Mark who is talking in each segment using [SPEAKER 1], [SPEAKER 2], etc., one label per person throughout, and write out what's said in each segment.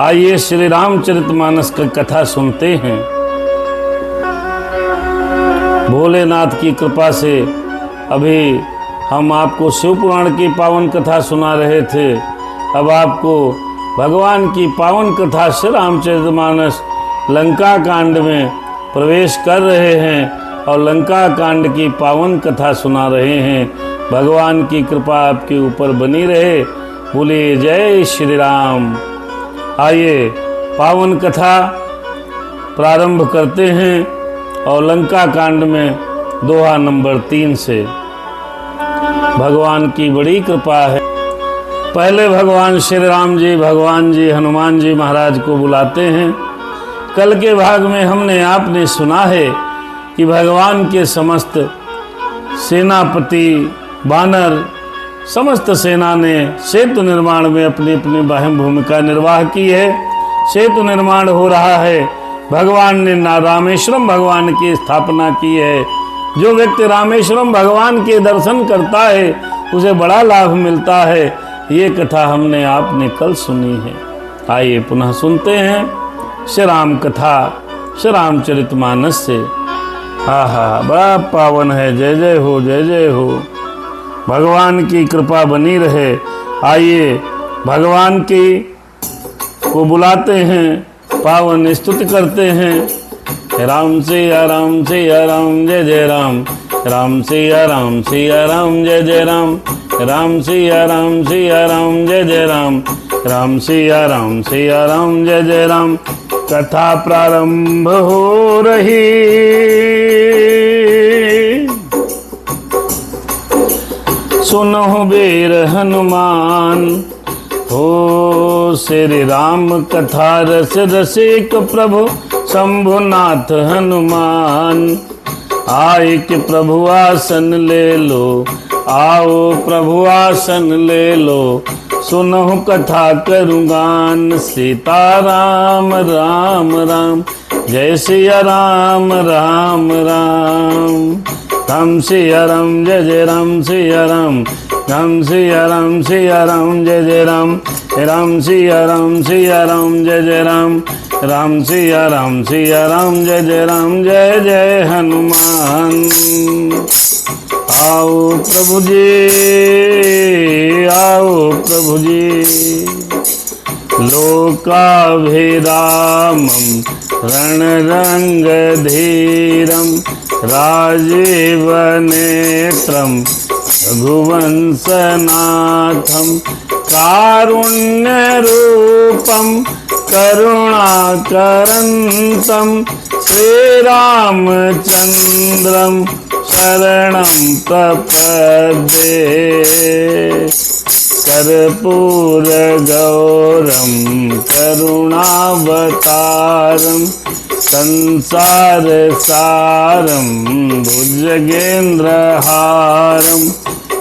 [SPEAKER 1] आइए श्री रामचरितमानस की कथा सुनते हैं। भोलेनाथ की कृपा से अभी हम आपको शिव पुराण की पावन कथा सुना रहे थे। अब आपको भगवान की पावन कथा श्री रामचरितमानस लंका कांड में प्रवेश कर रहे हैं और लंका कांड की पावन कथा सुना रहे हैं। भगवान की कृपा आपके ऊपर बनी रहे। बोलिए जय श्री राम। आइए पावन कथा प्रारंभ करते हैं और लंका कांड में दोहा नंबर 3 से। भगवान की बड़ी कृपा है। पहले भगवान श्री राम जी, भगवान जी हनुमान जी महाराज को बुलाते हैं। कल के भाग में हमने आपने सुना है कि भगवान के समस्त सेनापति वानर समस्त सेना ने सेतु निर्माण में अपनी अपनी अहम भूमिका निर्वाह की है। सेतु निर्माण हो रहा है। भगवान ने रामेश्वरम भगवान की स्थापना की है। जो व्यक्ति रामेश्वरम भगवान के दर्शन करता है उसे बड़ा लाभ मिलता है। ये कथा हमने आपने कल सुनी है। आइए पुनः सुनते हैं श्री राम कथा श्री रामचरितमानस से। हा बड़ा पावन है। जय जय हो, जय जय हो। भगवान की कृपा बनी रहे। आइए भगवान की को बुलाते हैं, पावन स्तुति करते हैं। राम सिया राम सिया राम जय जय राम, राम सिया राम सिया राम जय जय राम, राम सिया राम सिया राम जय जय राम, राम सिया राम सिया राम जय जय राम। कथा प्रारंभ हो रही। सुनो वीर हनुमान हो श्री राम कथा रस रसिक प्रभु शंभुनाथ हनुमान। आए कि प्रभु आसन ले लो, आओ प्रभु आसन ले लो। सुनो कथा करूँ गान, सीता राम राम राम, जय सिया राम राम राम। राम सिया राम जय जय राम सिया राम, राम सिया राम सिया राम जय जय राम, राम सिया राम सिया राम जय जय राम, राम सिया राम सिया राम जय जय राम। जय जय हनुमान। आओ प्रभु जी, आओ प्रभु जी। लोकाभिरामं रणरंग धीरम, राजीव नेत्रम रघुवंशनाथम, कारुण्य रूपम करुणाकरंतम, श्रीरामचंद्रम शरणं प्रपद्ये। कर्पूर गौरम करुणावतारम, संसार सारम भुजगेंद्रहारम,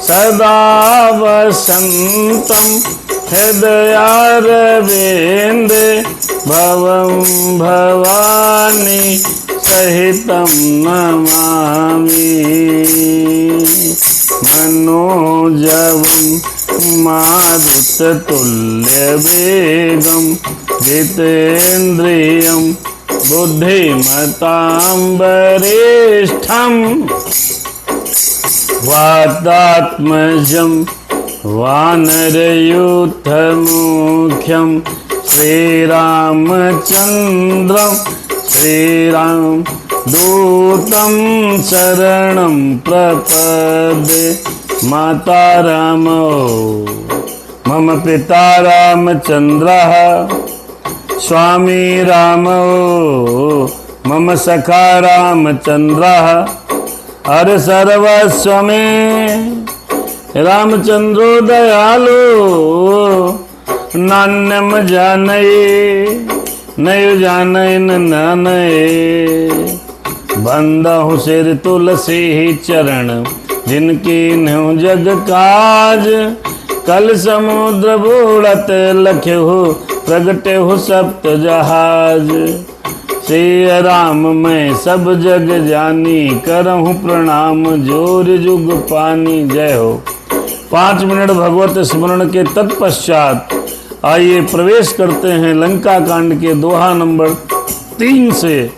[SPEAKER 1] सदा वसंतम हृदयारविंदे, भवं भवानी सहितं नमामि। मनोजवं मारुततुल्यवेगं, जितेन्द्रियं बुद्धिमतां वरिष्ठं, वातात्मजं वानरयूथमुख्यं, श्रीरामचन्द्रं श्रीराम दूतं शरणं प्रपद्ये। माता रामो मम पिता रामचन्द्रः, स्वामी रामो मम सखा रामचन्द्रः, अरे सर्वस्व में रामचंद्रो दयालु, नान्यम जानये नय जानय नानये। बंदहु सिर तुलसी चरण, जिनकी न्यू जग काज। कल समुद्र बूढ़त लख्यु, प्रगटे हो सप्त जहाज। श्री राम मैं सब जग जानी, करहूँ प्रणाम जोर जुग पानी। जय हो। 5 मिनट भगवत स्मरण के तत्पश्चात आइए प्रवेश करते हैं लंका कांड के दोहा नंबर 3 से।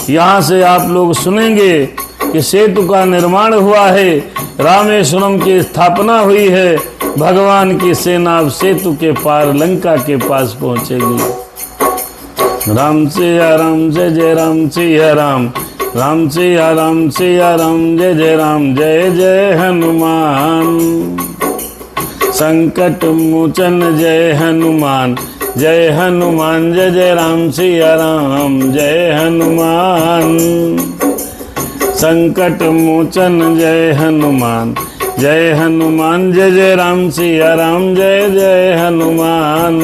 [SPEAKER 1] यहाँ से आप लोग सुनेंगे कि सेतु का निर्माण हुआ है, रामेश्वरम की स्थापना हुई है, भगवान की सेना अब सेतु के पार लंका के पास पहुंचेगी। राम सिया राम जय जय राम सिया राम, राम सिया राम सिया राम जय जय राम, जय जय हनुमान। संकट मोचन जय हनुमान, जय हनुमान जय जय राम सिया राम, जय हनुमान। संकट मोचन जय हनुमान, जय हनुमान जय जय राम सिया राम, जय जय हनुमान।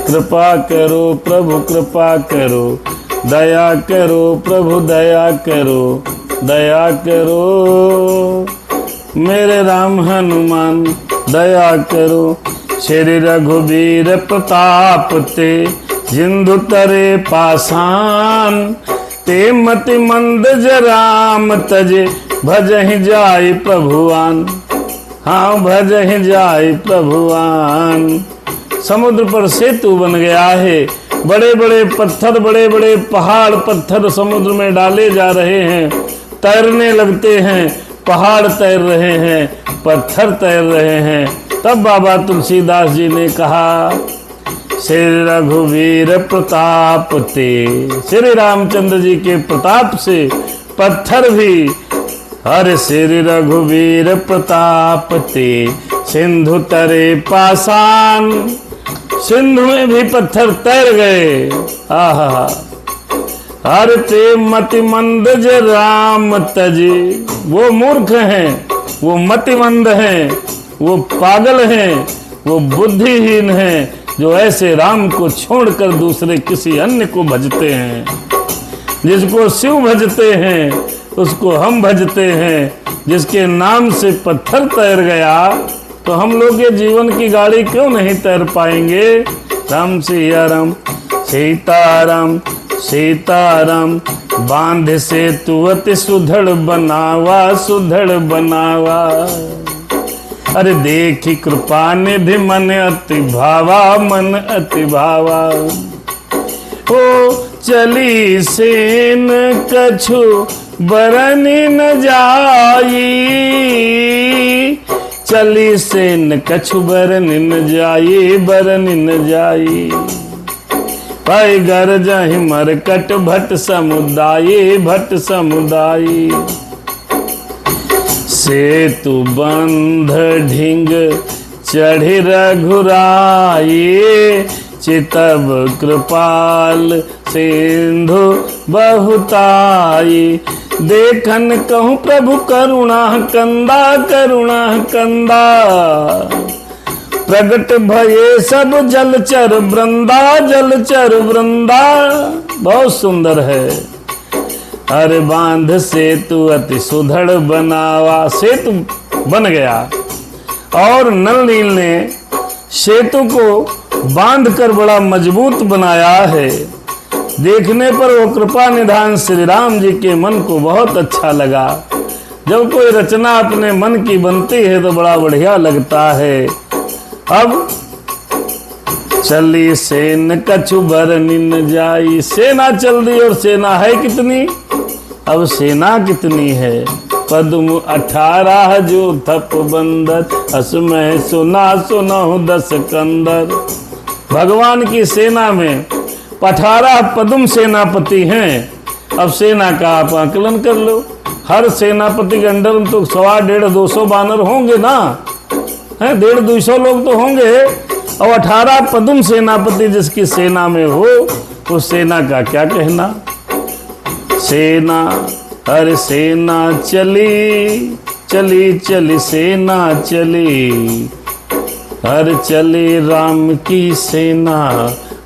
[SPEAKER 1] कृपा करो प्रभु कृपा करो, दया करो प्रभु दया करो, दया करो मेरे राम हनुमान, दया करो। श्री रघुबीर प्रताप ते जिंदु तरे पासान, ते मति मंद जराम तजे भजहि जाय प्रभुआन। हाँ भजहि जाय प्रभुआन। समुद्र पर सेतु बन गया है, बड़े बड़े पत्थर, बड़े बड़े पहाड़ पत्थर समुद्र में डाले जा रहे हैं, तैरने लगते हैं, पहाड़ तैर रहे हैं, पत्थर तैर रहे हैं। तब बाबा तुलसीदास जी ने कहा, श्री रघुवीर प्रताप ते, श्री रामचंद्र जी के प्रताप से पत्थर भी, हरे श्री रघुवीर प्रताप ते सिंधु तरे पासान, सिंधु में भी पत्थर तैर गए। आहा हर ते मतिमंद राम तजे, वो मूर्ख हैं, वो मतिमंद हैं, वो पागल हैं, वो बुद्धिहीन हैं, जो ऐसे राम को छोड़कर दूसरे किसी अन्य को भजते हैं। जिसको शिव भजते हैं उसको हम भजते हैं। जिसके नाम से पत्थर तैर गया तो हम लोग ये जीवन की गाड़ी क्यों नहीं तैर पाएंगे। राम सिया राम सीताराम सीताराम, बांध सेतु अति सुधड़ बनावा सुधड़ बनावा। अरे देखी कृपा निधि मन अति भावा मन अति भावा। ओ चली सेन कछु बरनी न जाई, चली सेन कछु बरनी न जाई बरनी न जाई। पाई गर जहि मरकट भट समुदायी भट समुदायी। सेतु बंध ढिंग चढ़ी रघुराई, चितब कृपाल सिंधु बहुताई। देखन कहूँ प्रभु करुणा कंदा करुणा कंदा, प्रगट भये सब जलचर वृंदा जलचर वृंदा। बहुत सुंदर है। अरे बांध सेतु अति सुधड़ बनावा, सेतु बन गया और नल नील ने सेतु को बांध कर बड़ा मजबूत बनाया है। देखने पर वो कृपा निधान श्री राम जी के मन को बहुत अच्छा लगा। जब कोई रचना अपने मन की बनती है तो बड़ा बढ़िया लगता है। अब चली सेन कछु बरनी न जाई, सेना चल दी और सेना है कितनी, अब सेना कितनी है। पद्म 18 जो थप बंदर, असमय सुना सुनहु 10 कंदर। भगवान की सेना में 18 पद्म सेनापति हैं। अब सेना का आप आकलन कर लो। हर सेनापति के अंडर में तो 125-150 बानर होंगे ना, हैं 150-200 लोग तो होंगे। और 18 पद्म सेनापति जिसकी सेना में हो, उस सेना का क्या कहना। सेना हर सेना चली चली चली सेना चली, हर चली राम की सेना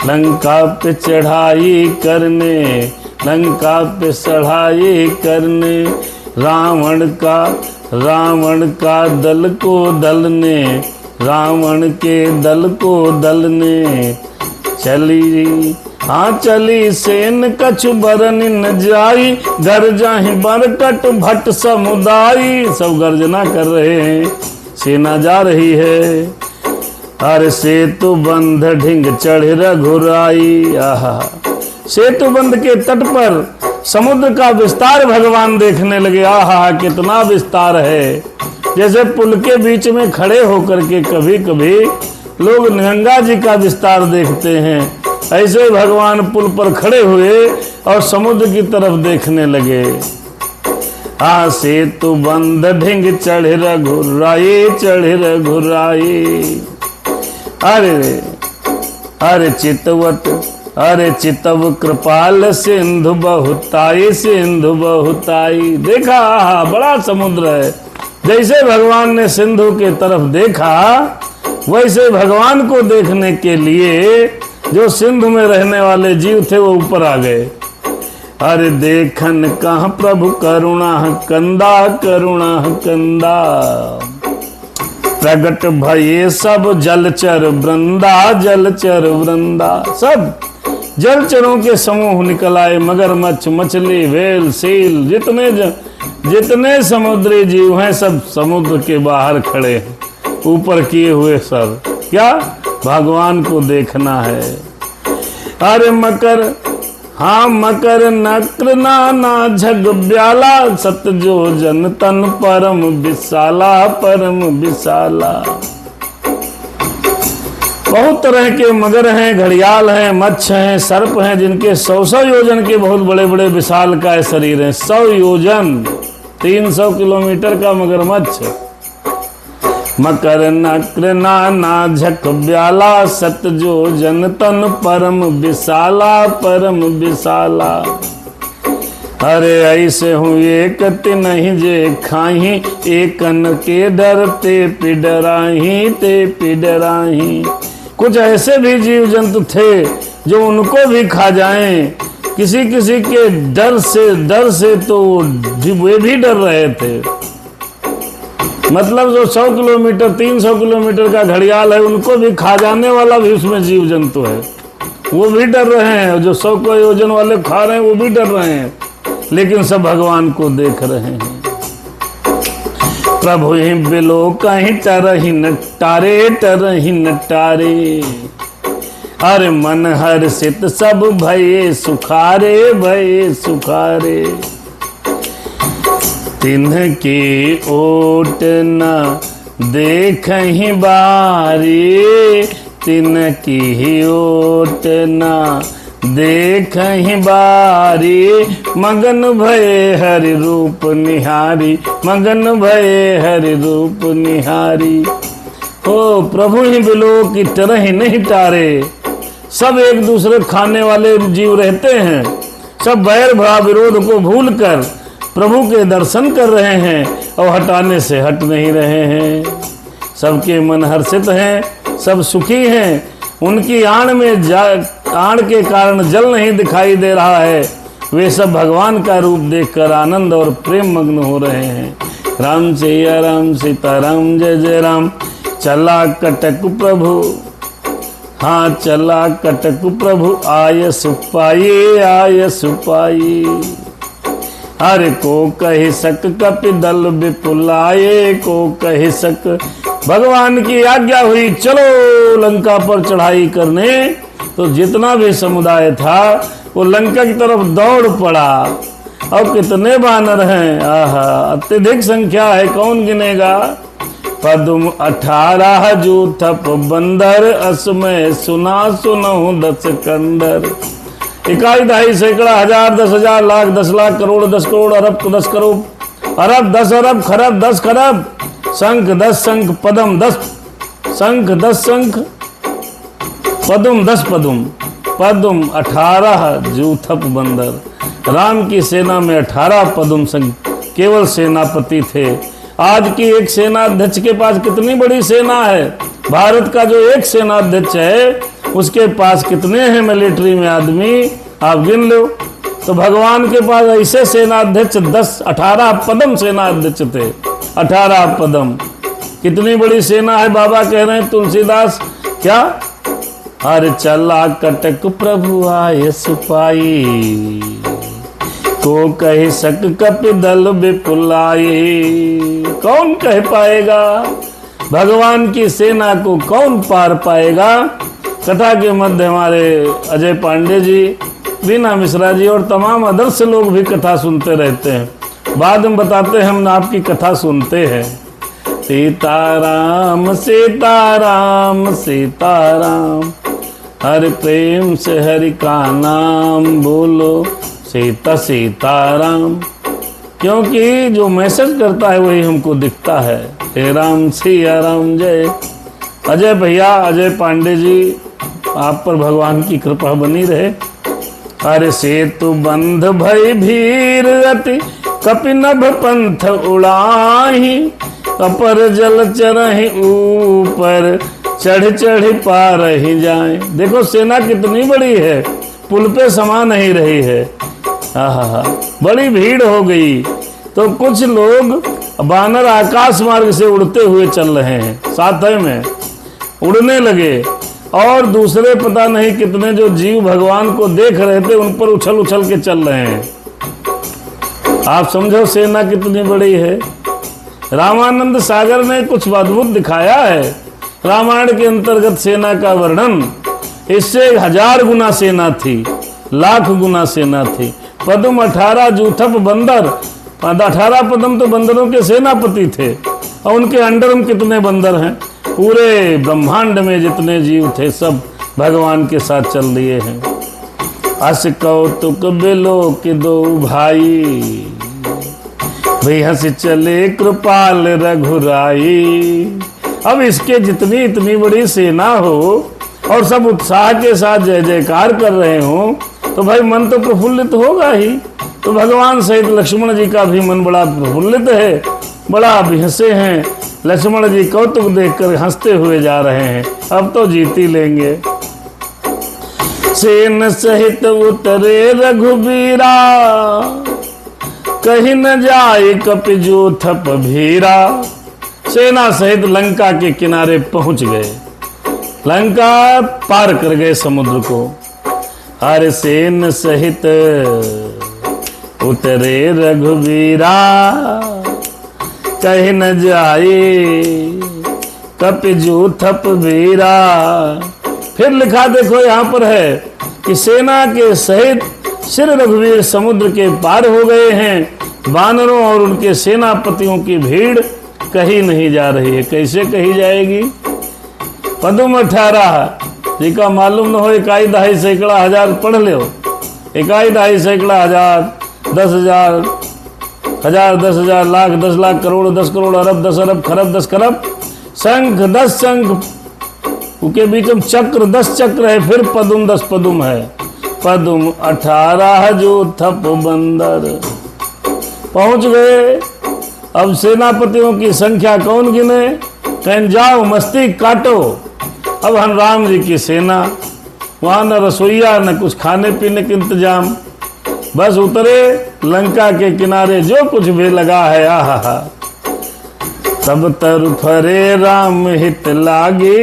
[SPEAKER 1] लंका पे चढ़ाई करने, लंका पे चढ़ाई करने। रावण का दल को दल ने, रावण के दल को दल ने। चली हाँ चली सेन कछु बरनी न जाई, घर जाहि बरकट भट समुदाई। सब गर्जना कर रहे हैं, सेना जा रही है। अरे सेतु बंध ढिंग चढ़ रघुराई। आहा, सेतु बंध के तट पर समुद्र का विस्तार भगवान देखने लगे। आहा, कितना विस्तार है। जैसे पुल के बीच में खड़े होकर के कभी कभी लोग गंगा जी का विस्तार देखते हैं, ऐसे भगवान पुल पर खड़े हुए और समुद्र की तरफ देखने लगे। आ सेतु बंध ढिंग चढ़ रघुराई, चढ़ रघुराई। अरे अरे चितवत, अरे चितव कृपाल सिंधु बहुताई, सिंधु बहुताई। देखा, बड़ा समुद्र है। जैसे भगवान ने सिंधु के तरफ देखा, वैसे भगवान को देखने के लिए जो सिंधु में रहने वाले जीव थे वो ऊपर आ गए। अरे देखन कहाँ प्रभु करुणा कंदा, करुणा कंदा। प्रगट भये सब जलचर वृंदा, जलचर वृंदा। सब जलचरों के समूह निकल आए, मगरमच्छ, मछली, व्हेल, सील, जितने समुद्री जीव हैं सब समुद्र के बाहर खड़े हैं, ऊपर किए हुए सर। क्या? भगवान को देखना है। अरे मकर, हाँ मकर नक्र नाना झग ब्याला, सत जो जन तन परम विशाला, परम विशाला। बहुत तरह के मगर हैं, घड़ियाल हैं, मच्छ हैं, सर्प हैं, जिनके 100 योजन के बहुत बड़े बड़े विशाल का शरीर है। 100 योजन, 300 किलोमीटर का मगरमच्छ। मकर नक्र नाना झक ब्याला, सत जो जन तन परम विशाला, परम विशाला। अरे ऐसे हूँ एक नहीं जे खाही, एकन के डरते पिडराही, ते पिडराही। कुछ ऐसे भी जीव जंतु थे जो उनको भी खा जाएं, किसी किसी के डर से तो वे भी डर रहे थे। मतलब जो 100 किलोमीटर 300 किलोमीटर का घड़ियाल है, उनको भी खा जाने वाला भी उसमें जीव जंतु है, वो भी डर रहे हैं। जो 100 को योजन वाले खा रहे हैं वो भी डर रहे हैं, लेकिन सब भगवान को देख रहे हैं। प्रभु ही बिलो कहीं टरही नटारे, टरही नटारे। अरे मन हर्षित सब भये सुखारे, भये सुखारे। तिन्ह की ओट न देखहि बारी, तिन्ह की ओट न देखहि बारी। मगन भये हरि रूप निहारी, मगन भये हरि रूप निहारी। हो प्रभु ही बिलो की तरह नहीं टारे। सब एक दूसरे खाने वाले जीव रहते हैं, सब बैर भाव विरोध को भूल कर प्रभु के दर्शन कर रहे हैं और हटाने से हट नहीं रहे हैं। सबके मन हर्षित हैं, सब सुखी हैं। उनकी आड़ में आड़ के कारण जल नहीं दिखाई दे रहा है। वे सब भगवान का रूप देखकर आनंद और प्रेम मग्न हो रहे हैं। राम जय राम, सीता राम, जय जय राम। चला कटक प्रभु, हाँ चला कटक प्रभु, आय सुपाई, आय सुपाई। अरे को कही सक कपि दल विपुलाए, को कही सक। भगवान की आज्ञा हुई, चलो लंका पर चढ़ाई करने। तो जितना भी समुदाय था वो लंका की तरफ दौड़ पड़ा। और कितने बानर हैं, आहा अत्यधिक संख्या है, कौन गिनेगा। पद्म 18 जूथप बंदर, असमय सुना सुनहु 10 कंदर। 1.5 सैकड़ा, 1000, 10,000, लाख, 10 लाख, करोड़, 10 करोड़, अरब 10 करोड़, अरब 10 अरब, खरब 10 खरब, शंख 10 शंख, पद्म 10 शंख, 10 शंख, पद्म 10 पद्म, पद्म 18 जूथप बंदर। राम की सेना में 18 पद्म शंख केवल सेनापति थे। आज की एक सेनाध्यक्ष के पास कितनी बड़ी सेना है। भारत का जो एक सेनाध्यक्ष है उसके पास कितने हैं मिलिट्री में आदमी, आप गिन लो। तो भगवान के पास ऐसे सेनाध्यक्ष 18 पद्म सेनाध्यक्ष थे। 18 पद्म, कितनी बड़ी सेना है। बाबा कह रहे हैं तुलसीदास, क्या। अरे चला कटक प्रभु आय सुपाई, को कह सक कपि दल विपुलाए। कौन कह पाएगा। भगवान की सेना को कौन पार पाएगा। कथा के मध्य हमारे अजय पांडे जी, रीना मिश्रा जी और तमाम आदर्श लोग भी कथा सुनते रहते हैं। बाद में बताते हैं हम आपकी कथा सुनते हैं। सीताराम सीताराम सीताराम, हर प्रेम से हरि का नाम बोलो, सीता सीताराम। क्योंकि जो मैसेज करता है वही हमको दिखता है। हे राम सिया राम जय। अजय भैया, अजय पांडे जी, आप पर भगवान की कृपा बनी रहे। अरे सेतु बंध भय भीर अति, कपिनभ पंथ उड़ाही, अपर जल चरहि ऊपर, चढ़ चढ़ पार ही जाए। देखो सेना कितनी बड़ी है, पुल पे समा नहीं रही है। आहा, बड़ी भीड़ हो गई। तो कुछ लोग बानर आकाश मार्ग से उड़ते हुए चल रहे हैं, साथ में उड़ने लगे, और दूसरे पता नहीं कितने जो जीव भगवान को देख रहे थे उन पर उछल उछल के चल रहे हैं। आप समझो सेना कितनी बड़ी है। रामानंद सागर ने कुछ अद्भुत दिखाया है रामायण के अंतर्गत सेना का वर्णन। इससे 1000 गुना सेना थी, लाख गुना सेना थी। पद्म 18 जूथप बंदर, 18 पद्म तो बंदरों के सेनापति थे, और उनके अंडर में कितने बंदर हैं। पूरे ब्रह्मांड में जितने जीव थे सब भगवान के साथ चल दिए हैं। अस कौतुक बिलो के दो भाई, भई हंस चले कृपाल रघुराई। अब इसके जितनी इतनी बड़ी सेना हो और सब उत्साह के साथ जय जयकार कर रहे हो तो भाई मन तो प्रफुल्लित होगा ही। तो भगवान सहित लक्ष्मण जी का भी मन बड़ा प्रफुल्लित है, बड़ा भी हंसे हैं। लक्ष्मण जी कौतुक देखकर हंसते हुए जा रहे हैं, अब तो जीत ही लेंगे। सेन सहित उतरे रघुबीरा, कहीं न जाए कपि जो थप भीरा। सेना सहित लंका के किनारे पहुंच गए, लंका पार कर गए समुद्र को। हर सेन सहित उतरे रघुबीरा, कहीं न जाए कपि जो थप भीरा। फिर लिखा देखो यहाँ पर है कि सेना के सहित श्री रघुवीर समुद्र के पार हो गए हैं। वानरों और उनके सेनापतियों की भीड़ कहीं नहीं जा रही है। कैसे कही जाएगी। पद्म 18 जी का मालूम न हो, 1 दहाई सैकड़ा हजार पढ़ लो। 1 दहाई सैकड़ा हजार, 10,000, 1000, 10,000, लाख, 10 लाख, करोड़, 10 करोड़, अरब, 10 अरब, खरब, 10 खरब, शंख 10 शंख, उनके बीच में चक्र 10 चक्र है, फिर पद्म 10 पद्म है। पद्म 18 जो थप बंदर। पहुंच गए। अब सेनापतियों की संख्या कौन गिने। कहीं जाओ मस्ती काटो। अब हनुराम जी की सेना, वहां न रसोईया न कुछ खाने पीने के इंतजाम, बस उतरे लंका के किनारे, जो कुछ भी लगा है आहा। तब तर फरे राम हित लागे,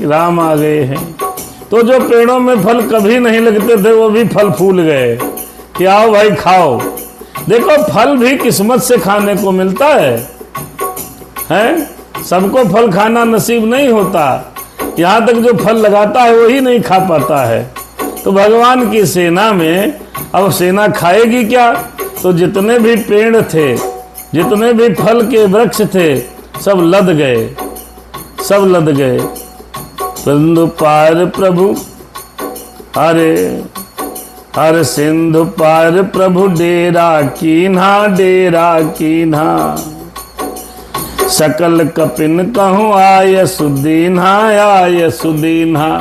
[SPEAKER 1] राम आ गए हैं। तो जो पेड़ों में फल कभी नहीं लगते थे वो भी फल फूल गए कि आओ भाई खाओ। देखो फल भी किस्मत से खाने को मिलता है, सबको फल खाना नसीब नहीं होता। यहाँ तक जो फल लगाता है वही नहीं खा पाता है। तो भगवान की सेना में अब सेना खाएगी क्या। तो जितने भी पेड़ थे, जितने भी फल के वृक्ष थे, सब लद गए, सब लद गए। सिंधु पार प्रभु, अरे हर सिंधु पार प्रभु डेरा कीन्हा, डेरा कीन्हा। सकल कपिन कहूँ आय सुदीन्हा, आय सुदीन्हा।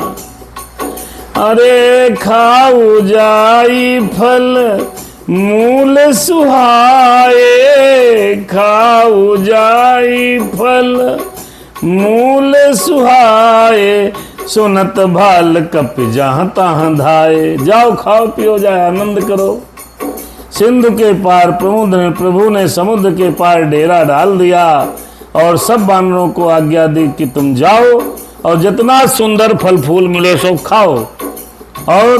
[SPEAKER 1] अरे खाऊ जाई फल मूल सुहाए, खाऊ जाई फल मूल सुहाए। सुनत भाल कपि जहाँ तहाँ धाये। जाओ खाओ पियो जाए आनंद करो। सिंधु के पार प्रभु ने समुद्र के पार डेरा डाल दिया और सब वानरों को आज्ञा दी कि तुम जाओ और जितना सुंदर फल फूल मिले सो खाओ। और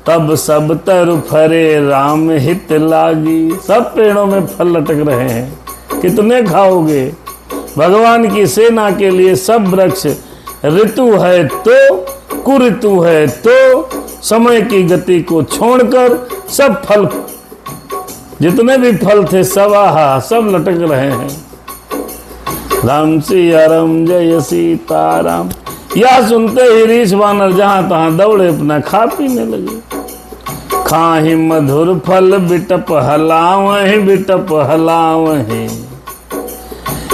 [SPEAKER 1] तब सब तरु फरे राम हित लागी। सब पेड़ों में फल लटक रहे हैं, कितने खाओगे। भगवान की सेना के लिए सब वृक्ष ऋतु है तो कुऋतु है तो समय की गति को छोड़कर सब फल, जितने भी फल थे सब आहा सब लटक रहे हैं। राम सिया राम जय सीताराम। यह सुनते ही रीछ वानर जहां तहां दौड़े अपना खा पीने लगे। खाहि मधुर फल बिटप हलावहि बिटप हलावहि,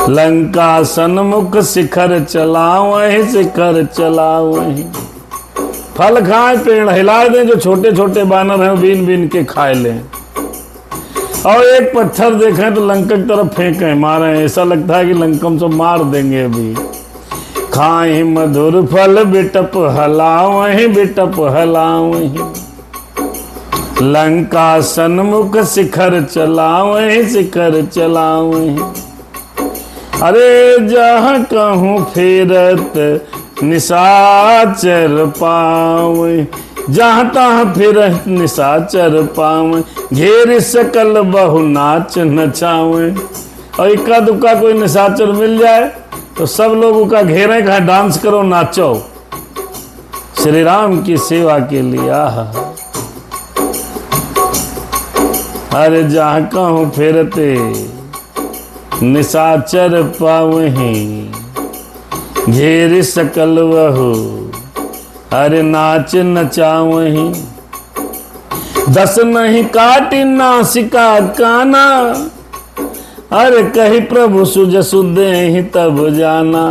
[SPEAKER 1] लंका सन्मुख शिखर चलावहि शिखर चलावहि। फल खाए पेड़ हिला दें, जो छोटे छोटे बानर हैं बीन बीन के खाए लें, और एक पत्थर देखें तो लंका की तरफ फेंकें मारें, ऐसा लगता है कि लंकम से मार देंगे अभी। खाहि मधुर फल बिटप हलावहि बिटप हलावहि, लंका सन्मुख शिखर चलावहि शिखर चलावहि। अरे जहाँ कहूँ फेरत निशाचर पावै, जहाँ तहाँ फिरत निशाचर पावै, घेर सकल बहु नाच नचावै। और इक्का दुक्का कोई निशाचर मिल जाए तो सब लोग उसका घेरे कहा डांस करो नाचो श्री राम की सेवा के लिए। अरे जहाँ कहूँ फिरते निशाचर पावहीं, घेर सकल बहु अरे नाच नचावहीं। 10 नहीं काटी नासिका काना, अरे कही प्रभु सुजसु देहि तब जाना।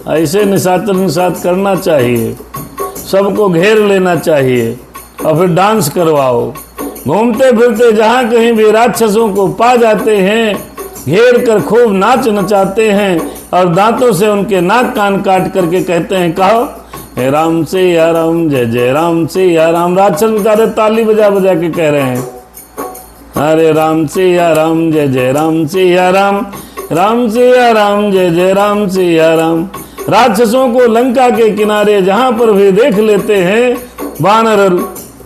[SPEAKER 1] ऐसे निशाचर निषाद करना चाहिए, सबको घेर लेना चाहिए और फिर डांस करवाओ। घूमते फिरते जहाँ कहीं भी राक्षसों को पा जाते हैं, घेर कर खूब नाच नचाते हैं और दांतों से उनके नाक कान काट करके कहते हैं कहो हे राम से या राम जय जय राम से या राम। राक्षस बेचारे ताली बजा बजा के कह रहे हैं अरे राम से या राम जय जय राम से या राम, राम से या राम जय जय राम से या राम। राक्षसों को लंका के किनारे जहां पर भी देख लेते हैं, बानर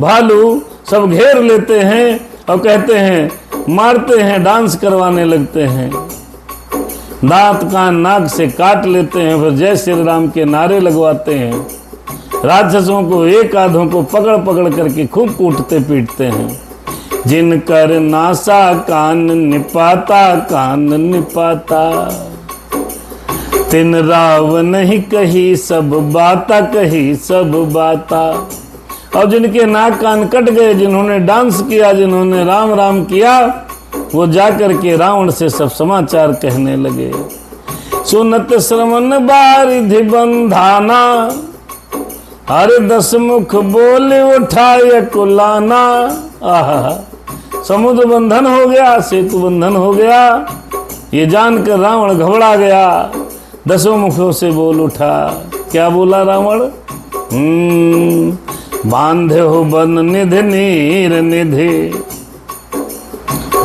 [SPEAKER 1] भालू सब घेर लेते हैं और कहते हैं, मारते हैं, डांस करवाने लगते हैं, दांत कान नाक से काट लेते हैं, फिर जय श्री राम के नारे लगवाते हैं। राक्षसों को एक आधों को पकड़ पकड़ करके खूब कूटते पीटते हैं। जिनकर नासा कान निपाता कान निपाता, तिन राव नहीं कही सब बाता कही सब बाता। और जिनके नाक कान कट गए, जिन्होंने डांस किया, जिन्होंने राम राम किया, वो जाकर के रावण से सब समाचार कहने लगे। सुनत श्रवण बारिधि बंधाना, अरे 10 मुख बोले उठाए कुलाना। आहा, समुद्र बंधन हो गया, सेतु बंधन हो गया। ये जानकर रावण घबरा गया, 10 मुखों से बोल उठा। क्या बोला रावण? बांधे हो बन निधि नीर निधि,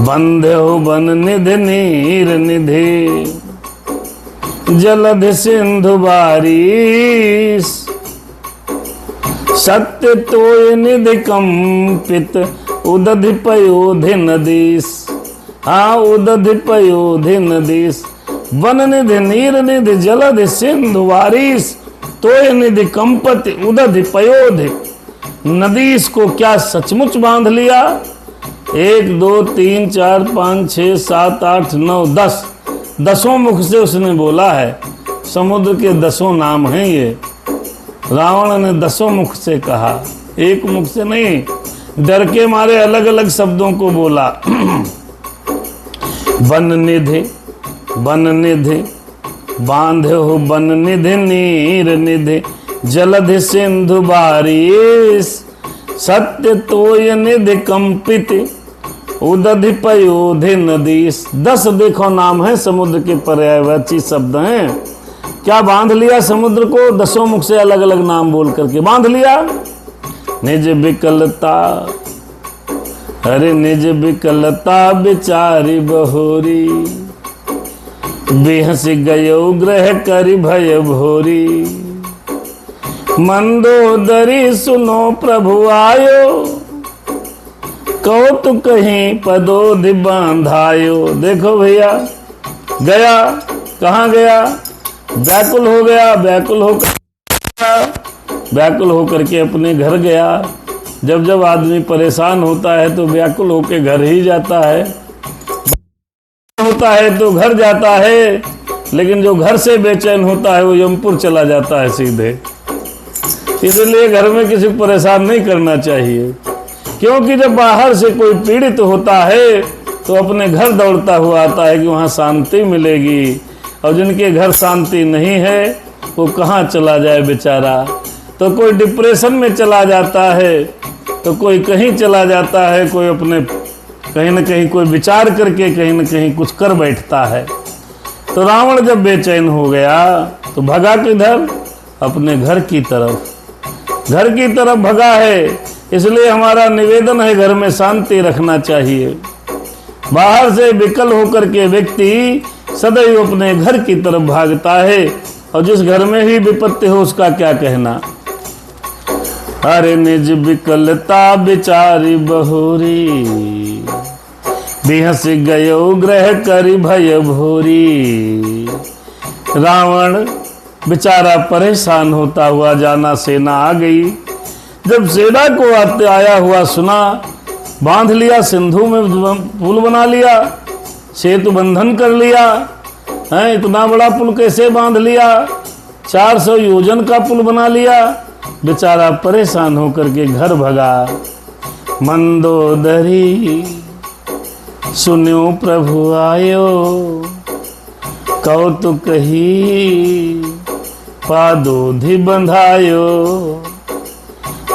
[SPEAKER 1] बंधे हो बन निधि नीर निधि, जलधि सिंधु बारिश, सत्य तोय निधि कंपित, उदधि पयोधि नदीस। हाँ, उदधि पयोधि नदीस, वन निधि नीर निधि जलधि सिंधु बारिश, तोय निधि कंपति उदधि पयोधि नदीस को क्या सचमुच बांध लिया? 1 2 3 4 5 6 7 8 9 10, 10 मुख से उसने बोला है। समुद्र के 10 नाम हैं ये। रावण ने 10 मुख से कहा, एक मुख से नहीं। डर के मारे अलग अलग शब्दों को बोला। वन निधि, वन निधि, बांधे हो बन निधि नीर निधि, जलधि सिंधु बारिश, सत्य तोय निधि कंपित, उदधि पयोधि नदीस। 10 देखो नाम है, समुद्र के पर्यायवाची शब्द हैं। क्या बांध लिया समुद्र को? 10 मुख से अलग अलग नाम बोल करके बांध लिया। निज विकलता, अरे निज विकलता बिचारी बहोरी, बेहस गयो ग्रह करि भय भोरी। मंदोदरी सुनो प्रभु आयो, कहो कहीं पदोधि बांधायो। देखो भैया, गया कहाँ गया? व्याकुल हो गया, व्याकुल होकर के अपने घर गया। जब जब आदमी परेशान होता है तो व्याकुल होकर घर ही जाता है, होता है तो घर जाता है, लेकिन जो घर से बेचैन होता है वो यमपुर चला जाता है सीधे। इसलिए घर में किसी को परेशान नहीं करना चाहिए, क्योंकि जब बाहर से कोई पीड़ित होता है तो अपने घर दौड़ता हुआ आता है कि वहाँ शांति मिलेगी, और जिनके घर शांति नहीं है वो कहाँ चला जाए बेचारा। तो कोई डिप्रेशन में चला जाता है, तो कोई कहीं चला जाता है, कोई अपने कहीं न कहीं कोई विचार करके कहीं न कहीं कुछ कर बैठता है। तो रावण जब बेचैन हो गया तो भगा किधर? अपने घर की तरफ भगा है। इसलिए हमारा निवेदन है, घर में शांति रखना चाहिए। बाहर से विकल होकर के व्यक्ति सदैव अपने घर की तरफ भागता है, और जिस घर में ही विपत्ति हो उसका क्या कहना। अरे निज विकलता बिचारी बहुरी, बिहस गयो ग्रह करी भय भोरी। रावण बेचारा परेशान होता हुआ जाना, सेना आ गई। जब सेना को आया हुआ सुना, बांध लिया, सिंधु में पुल बना लिया, सेतु बंधन कर लिया है। इतना बड़ा पुल कैसे बांध लिया? 400 योजन का पुल बना लिया। बेचारा परेशान होकर के घर भगा। मंदोदरी सुन्यो प्रभु आयो, कौतुक ही पादोधि बंधायो।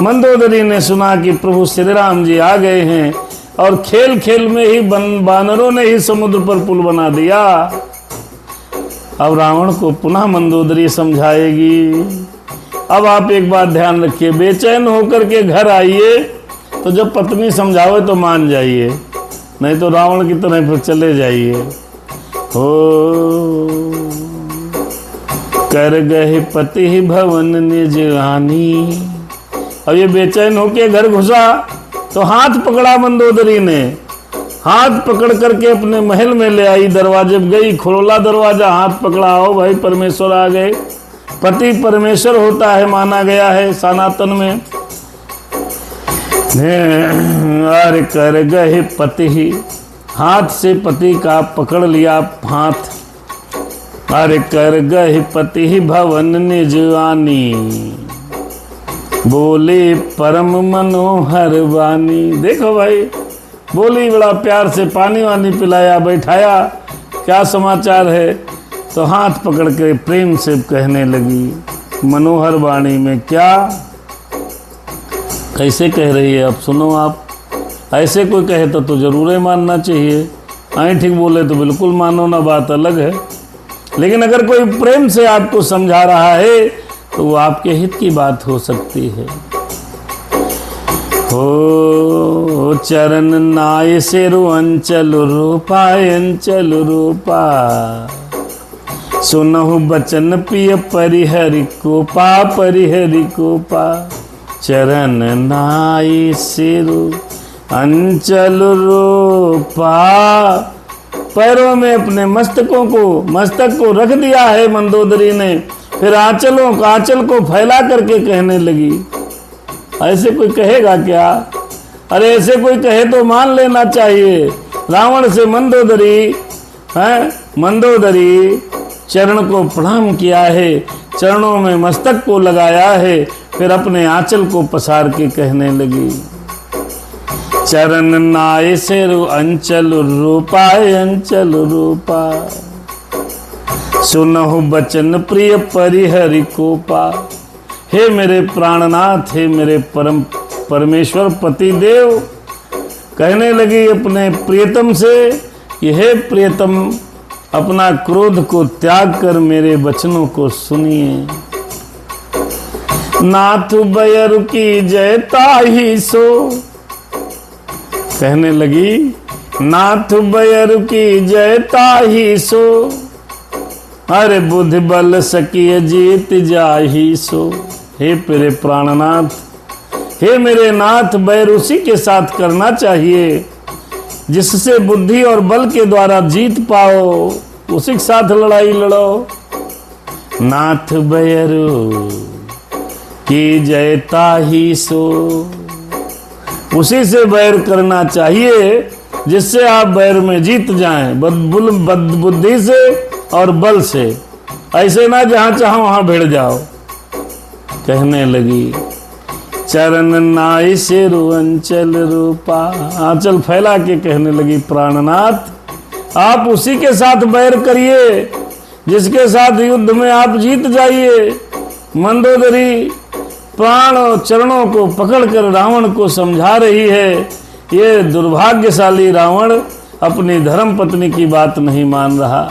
[SPEAKER 1] मंदोदरी ने सुना कि प्रभु श्री राम जी आ गए हैं, और खेल खेल में ही बानरों ने ही समुद्र पर पुल बना दिया। अब रावण को पुनः मंदोदरी समझाएगी। अब आप एक बात ध्यान रखिए, बेचैन होकर के घर आइए तो जब पत्नी समझावे तो मान जाइए, नहीं तो रावण की तरह फिर चले जाइए। हो कर गए पति भवन निज आनी। अब ये बेचैन होके घर घुसा तो हाथ पकड़ा मंदोदरी ने, हाथ पकड़ करके अपने महल में ले आई। दरवाजे पे गई, खोला दरवाजा, हाथ पकड़ा, आओ भाई परमेश्वर आ गए। पति परमेश्वर होता है, माना गया है सनातन में। अरे कर गए पति ही, हाथ से पति का पकड़ लिया हाथ। अरे कर गए पति ही भवन निज आनी, बोले परम मनोहर वाणी। देखो भाई, बोली, बड़ा प्यार से पानी वानी पिलाया, बैठाया, क्या समाचार है? तो हाथ पकड़ के प्रेम से कहने लगी मनोहर वाणी में। क्या कैसे कह रही है? अब सुनो आप। ऐसे कोई कहे तो जरूर ही मानना चाहिए, आई ठीक बोले तो बिल्कुल मानो ना, बात अलग है। लेकिन अगर कोई प्रेम से आपको समझा रहा है तो वो आपके हित की बात हो सकती है। हो चरण नाय सेरु अंचल रूपा, अंचल रूपा। सुनहु बचन पिय परिहरि कोपा, परिहरि कोपा। चरण नाय सेरु अंचल रूपा। पैरों में अपने मस्तक को रख दिया है मंदोदरी ने, फिर आंचल को फैला करके कहने लगी। ऐसे कोई कहेगा क्या? अरे ऐसे कोई कहे तो मान लेना चाहिए। रावण से मंदोदरी चरण को प्रणाम किया है, चरणों में मस्तक को लगाया है, फिर अपने आंचल को पसार के कहने लगी चरण नाय सेरु अंचल रूपा, अंचल रूपा। सुनहु बचन प्रिय परिहरि कोपा। हे मेरे प्राणनाथ, हे मेरे परमेश्वर पति देव, कहने लगी अपने प्रियतम से कि हे प्रियतम, अपना क्रोध को त्याग कर मेरे वचनों को सुनिए। नाथ बयर की जय ताहि सो। कहने लगी नाथ बयर की जय ताहि सो। अरे बुद्धि बल सकिय जीत जाहि सो। हे मेरे प्राणनाथ, हे मेरे नाथ, बैर उसी के साथ करना चाहिए जिससे बुद्धि और बल के द्वारा जीत पाओ, उसी के साथ लड़ाई लड़ो। नाथ बैरू की जयता ही सो, उसी से बैर करना चाहिए जिससे आप बैर में जीत जाएं, बुद्धि से और बल से। ऐसे ना जहां चाहो वहां भिड़ जाओ। कहने लगी चरण नाई से अंचल रूपा, आंचल फैला के कहने लगी प्राणनाथ आप उसी के साथ बैर करिए जिसके साथ युद्ध में आप जीत जाइए। मंदोदरी प्राण और चरणों को पकड़कर रावण को समझा रही है। ये दुर्भाग्यशाली रावण अपनी धर्म पत्नी की बात नहीं मान रहा।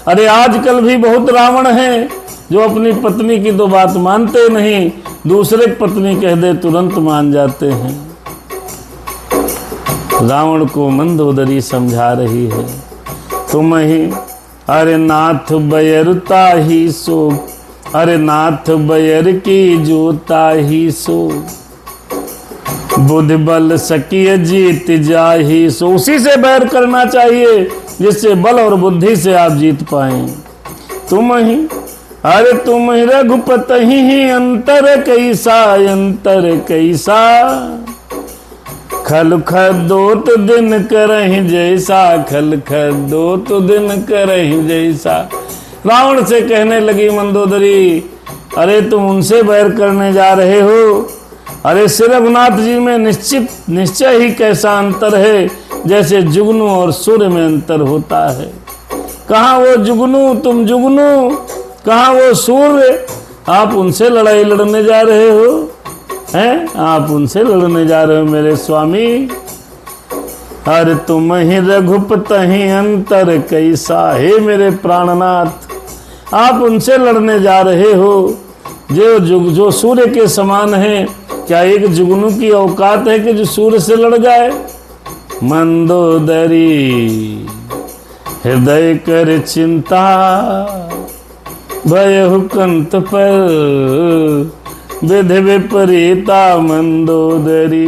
[SPEAKER 1] अरे आजकल भी बहुत रावण हैं जो अपनी पत्नी की तो बात मानते नहीं, दूसरे की पत्नी कह दे तुरंत मान जाते हैं। रावण को मंदोदरी समझा रही है तुम ही अरे नाथ बैरता ही सो, अरे नाथ बैर की जोता ही सो, बुद्धि बल सकिय जीत जाही सो। उसी से बैर करना चाहिए जिससे बल और बुद्धि से आप जीत पाएं। तुम ही अरे तुम ही रघुपत ही अंतर कैसा, अंतर कैसा, खल खदोत दिन करहि जैसा, खल खदोत दिन करहि जैसा। रावण से कहने लगी मंदोदरी अरे तुम उनसे बैर करने जा रहे हो, अरे श्री रघुनाथ जी में निश्चय ही कैसा अंतर है जैसे जुगनू और सूर्य में अंतर होता है। कहाँ वो जुगनू तुम जुगनू, कहाँ वो सूर्य, आप उनसे लड़ाई लड़ने जा रहे हो हैं, आप उनसे लड़ने जा रहे हो मेरे स्वामी। अरे तुम ही रघुपत ही अंतर कैसा, हे मेरे प्राणनाथ आप उनसे लड़ने जा रहे हो जो सूर्य के समान है। क्या एक जुगनू की औकात है कि जो सूर्य से लड़ जाए। मंदोदरी हृदय कर चिंता, भयहु कंत पर विधि विपरीता। मंदोदरी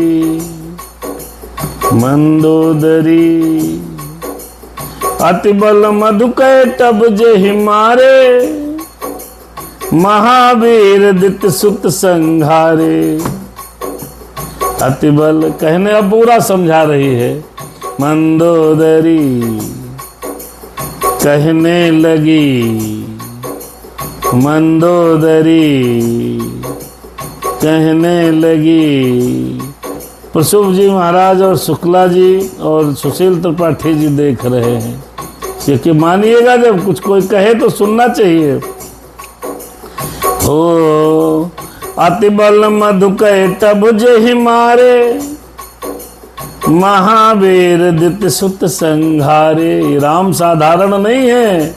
[SPEAKER 1] मंदोदरी अति बल मधुकैटभ जेहि मारे, महावीर दित सुत संघारे। अति बल कहने अब पूरा समझा रही है। मंदोदरी कहने लगी, मंदोदरी कहने लगी। प्रसुभ जी महाराज और शुक्ला जी और सुशील त्रिपाठी जी देख रहे हैं, क्योंकि मानिएगा जब कुछ कोई कहे तो सुनना चाहिए। हो अति बल मधुकैटभ जेहि मारे, महावीर दित सुत संघारे। राम साधारण नहीं है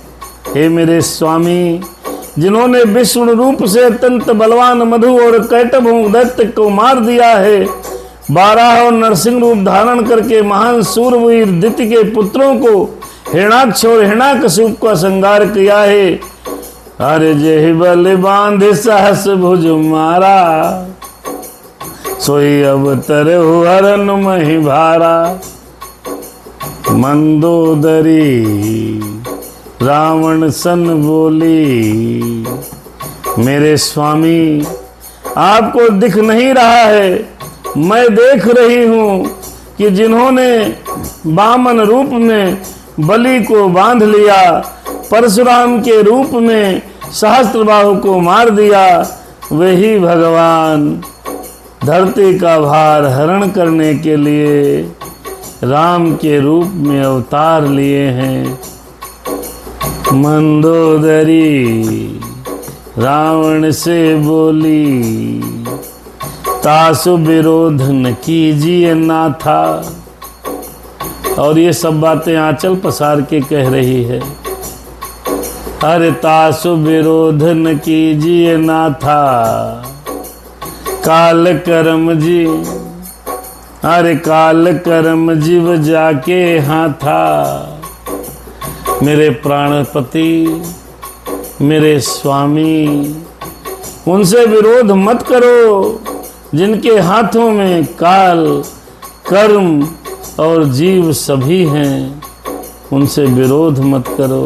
[SPEAKER 1] हे मेरे स्वामी, जिन्होंने विष्णु रूप से अत्यंत बलवान मधु और कैटभ दैत्य को मार दिया है। 12 और नरसिंह रूप धारण करके महान सूरवीर दिति के पुत्रों को हिरणाक्ष और हिरणाकशुप का संहार किया है। अरे जेहि बल बांध सहस भुज मारा, सोई अवतर हरन मही भारा। मंदोदरी रावण सन बोली, मेरे स्वामी आपको दिख नहीं रहा है, मैं देख रही हूँ कि जिन्होंने वामन रूप में बलि को बांध लिया, परशुराम के रूप में सहस्त्रबाहु को मार दिया, वही भगवान धरती का भार हरण करने के लिए राम के रूप में अवतार लिए हैं। मंदोदरी रावण से बोली, तासु विरोध न कीजिए नाथा। और ये सब बातें आंचल पसार के कह रही है। अरे तासु विरोध न कीजिए नाथा, काल कर्म जी, अरे काल कर्म जीव जाके हाथा। मेरे प्राणपति मेरे स्वामी, उनसे विरोध मत करो जिनके हाथों में काल कर्म और जीव सभी हैं, उनसे विरोध मत करो।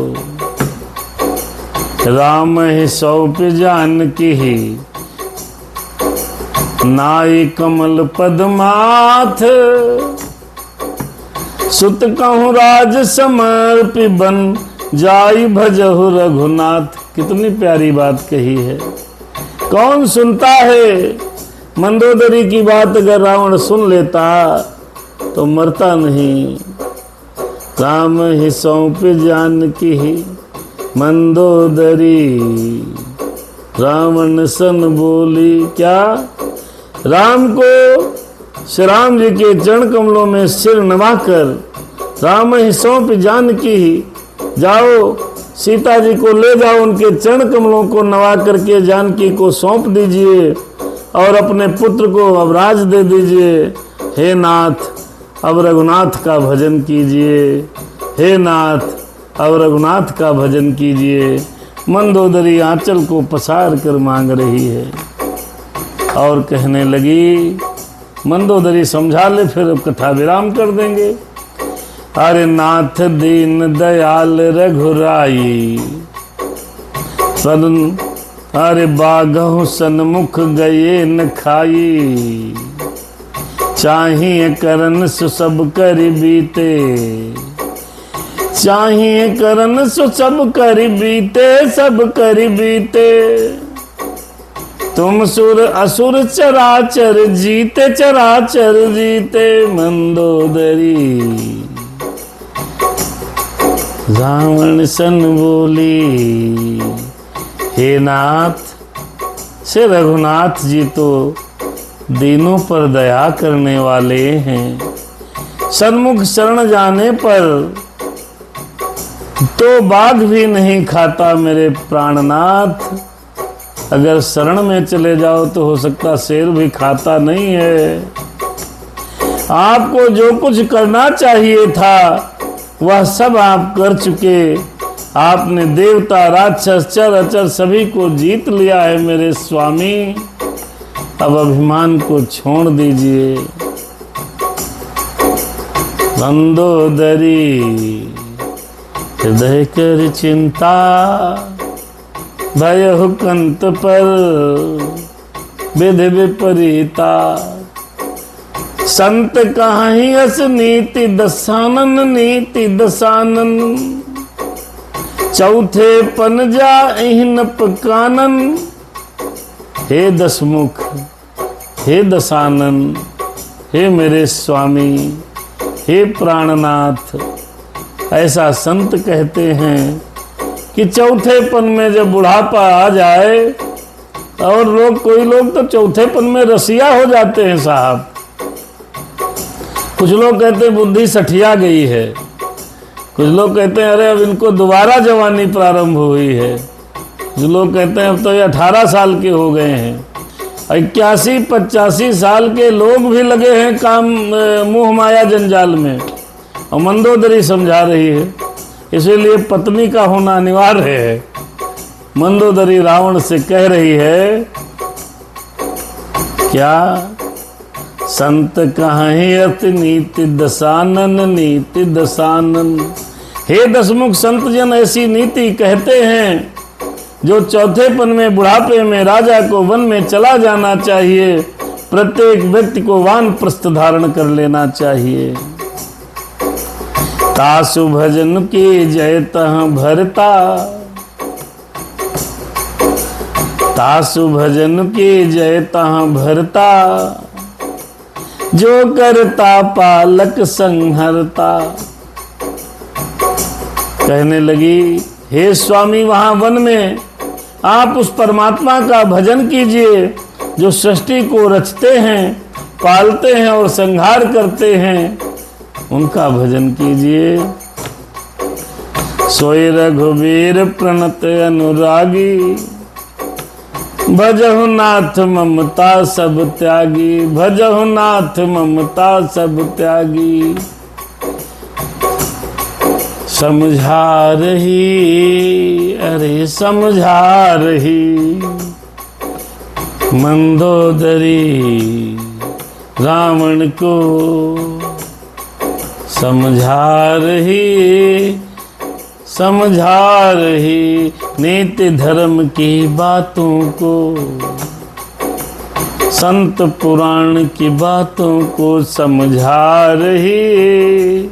[SPEAKER 1] राम ही सौंप जानकी ही, नाई कमल पद्माथ। सुत कहूँ राज समर्पि बन, जाई भजहु रघुनाथ। कितनी प्यारी बात कही है। कौन सुनता है? मंदोदरी की बात अगर रावण सुन लेता तो मरता नहीं। राम ही सौंप जानकी ही, मंदोदरी। रावण सन बोली क्या? राम को, श्री राम जी के चरण कमलों में सिर नवाकर, राम ही सौंप जानकी ही, जाओ सीता जी को ले जाओ, उनके चरण कमलों को नवा करके जानकी को सौंप दीजिए और अपने पुत्र को अब राज दे दीजिए। हे नाथ, अब रघुनाथ का भजन कीजिए। हे नाथ, अब रघुनाथ का भजन कीजिए। मंदोदरी आंचल को पसार कर मांग रही है और कहने लगी, मंदोदरी समझा ले फिर अब कथा विराम कर देंगे। अरे नाथ दीन दयाल रघुराई, सदन अरे बाघहु सन्मुख गए न खाई। चाहिए करन सु सब कर बीते, चाहिए करन सु सब कर बीते, सब कर बीते। तुम सुर असुर चराचर जीते, चराचर जीते। मंदोदरी रावण सन बोली, हे नाथ, श्री रघुनाथ जी तो दीनों पर दया करने वाले हैं। सन्मुख शरण जाने पर तो बाघ भी नहीं खाता मेरे प्राणनाथ। अगर शरण में चले जाओ तो हो सकता शेर भी खाता नहीं है। आपको जो कुछ करना चाहिए था वह सब आप कर चुके। आपने देवता, राक्षस, चर अचर सभी को जीत लिया है मेरे स्वामी। अब अभिमान को छोड़ दीजिए। मंदोदरी हृदय कर चिंता, भयहु कंत पर विधि विपरीता। संत कहाही अस नीति दसानन, नीति दसानन। चौथे पन जा इहन पकानन। हे दसमुख, हे दसानन, हे मेरे स्वामी, हे प्राणनाथ, ऐसा संत कहते हैं कि चौथेपन में जब बुढ़ापा आ जाए, और लोग, कोई लोग तो चौथेपन में रसिया हो जाते हैं साहब। कुछ लोग कहते हैं बुद्धि सठिया गई है, कुछ लोग कहते हैं अरे अब इनको दोबारा जवानी प्रारंभ हुई है, कुछ लोग कहते हैं अब तो ये 18 साल के हो गए हैं। 81-85 साल के लोग भी लगे हैं काम मोह माया जंजाल में, और मंदोदरी समझा रही है। इसीलिए पत्नी का होना अनिवार्य है। मंदोदरी रावण से कह रही है क्या? संत कहाही अति नीति दसानन, नीति दसानन। हे दसमुख संत जन ऐसी नीति कहते हैं जो चौथेपन में, बुढ़ापे में राजा को वन में चला जाना चाहिए। प्रत्येक व्यक्ति को वानप्रस्थ धारण कर लेना चाहिए। तासु भजन की जय तह भरता, तासु भजन की जय तह भरता। जो करता पालक संहरता। कहने लगी, हे स्वामी, वहां वन में आप उस परमात्मा का भजन कीजिए जो सृष्टि को रचते हैं, पालते हैं और संहार करते हैं। उनका भजन कीजिए। सोई रघुवीर प्रणत अनुरागी, भजहु नाथ ममता सब त्यागी। भजहु नाथ ममता सब त्यागी। समझा रही, अरे समझा रही मंदोदरी रावण को। समझा रही, समझा रही, नीति धर्म की बातों को, संत पुराण की बातों को समझा रही,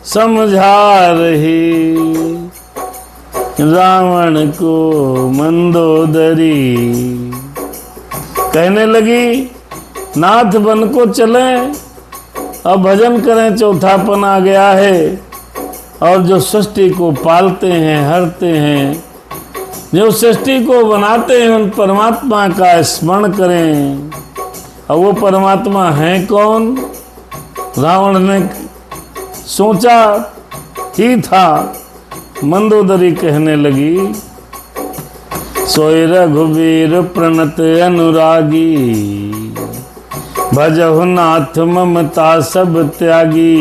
[SPEAKER 1] समझा रही रावण को मंदोदरी। कहने लगी नाथ बन को चलें, अब भजन करें, चौथापन आ गया है। और जो सृष्टि को पालते हैं, हरते हैं, जो सृष्टि को बनाते हैं, उन परमात्मा का स्मरण करें। और वो परमात्मा है कौन? रावण ने सोचा ही था। मंदोदरी कहने लगी सोई रघुवीर प्रणत अनुरागी, भजहु नाथ ममता सब त्यागी।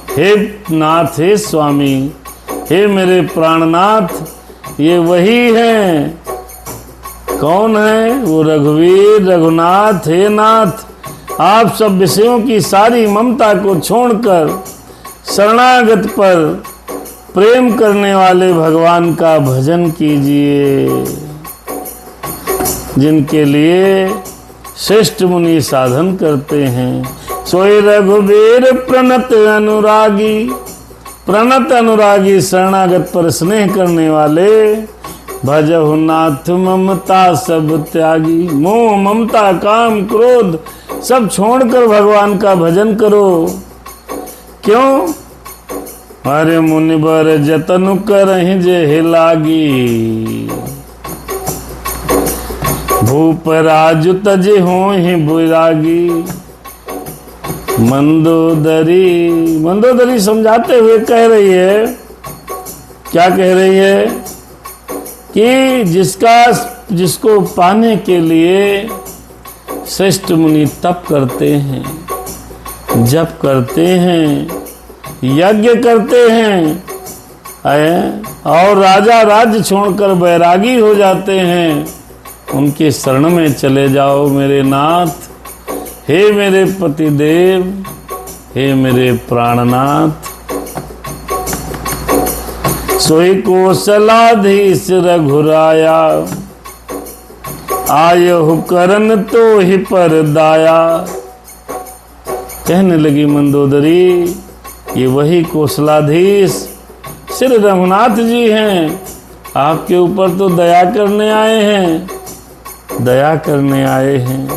[SPEAKER 1] हे नाथ, हे स्वामी, हे मेरे प्राणनाथ, ये वही हैं। कौन है वो? रघुवीर, रघुनाथ। हे नाथ, आप सब विषयों की सारी ममता को छोड़कर शरणागत पर प्रेम करने वाले भगवान का भजन कीजिए, जिनके लिए श्रेष्ठ मुनि साधन करते हैं। सोई रघुवीर प्रणत अनुरागी, प्रणत अनुरागी शरणागत पर स्नेह करने वाले, भजहु नाथ ममता सब त्यागी। मोह, ममता, काम, क्रोध सब छोड़कर भगवान का भजन करो। क्यों? अरे मुनिबर जतन करहि जे लागी, भूप राजु तज होहि बुरागी। मंदोदरी, मंदोदरी समझाते हुए कह रही है, क्या कह रही है? कि जिसको पाने के लिए श्रेष्ठ मुनि तप करते हैं, जप करते हैं, यज्ञ करते हैं, और राजा राज्य छोड़कर बैरागी हो जाते हैं, उनके शरण में चले जाओ मेरे नाथ। हे मेरे पति देव, हे मेरे प्राणनाथ। सोई कौशलाधीश रघुराया, आयहु करन तो ही पर दाया। कहने लगी मंदोदरी, ये वही कौशलाधीश श्री रघुनाथ जी हैं। आपके ऊपर तो दया करने आए हैं, दया करने आए हैं,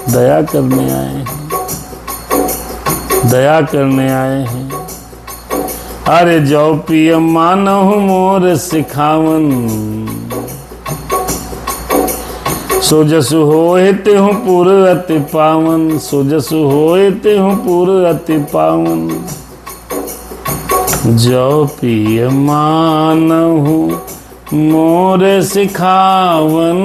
[SPEAKER 1] दया करने आए हैं, दया करने आए हैं। अरे जो पिय मानहु मोर सिखावन, सो जसु होए तेहु पुर अति पावन, सो जसु होए तेहु पुर अति पावन। जो पिय मानहु मोर सिखावन,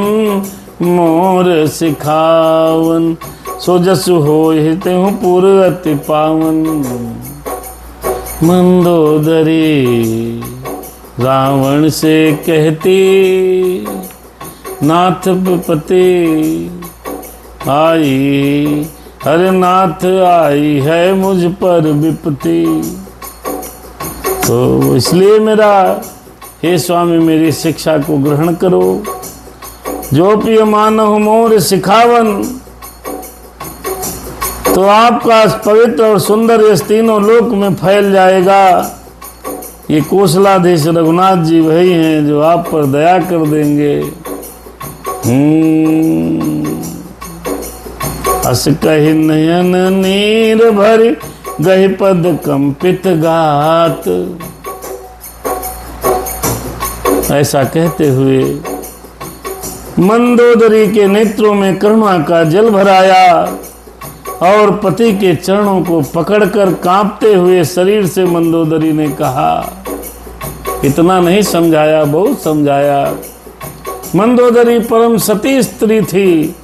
[SPEAKER 1] मोर सिखावन, सो जसु होए तेहु पुर अति पावन। मंदोदरी रावण से कहती, नाथ विपत्ति आई, हरे नाथ आई है मुझ पर विपत्ति। तो इसलिए मेरा, हे स्वामी, मेरी शिक्षा को ग्रहण करो। जो पिय मानहु मोर सिखावन, तो आपका पवित्र और सुंदर इस तीनों लोक में फैल जाएगा। ये कौशलाधीश रघुनाथ जी वही हैं जो आप पर दया कर देंगे। अस कहि नयन नीर भरि, गहि पद कंपित गात। ऐसा कहते हुए मंदोदरी के नेत्रों में करुणा का जल भराया और पति के चरणों को पकड़कर कांपते हुए शरीर से मंदोदरी ने कहा, इतना नहीं समझाया, बहुत समझाया। मंदोदरी परम सती स्त्री थी,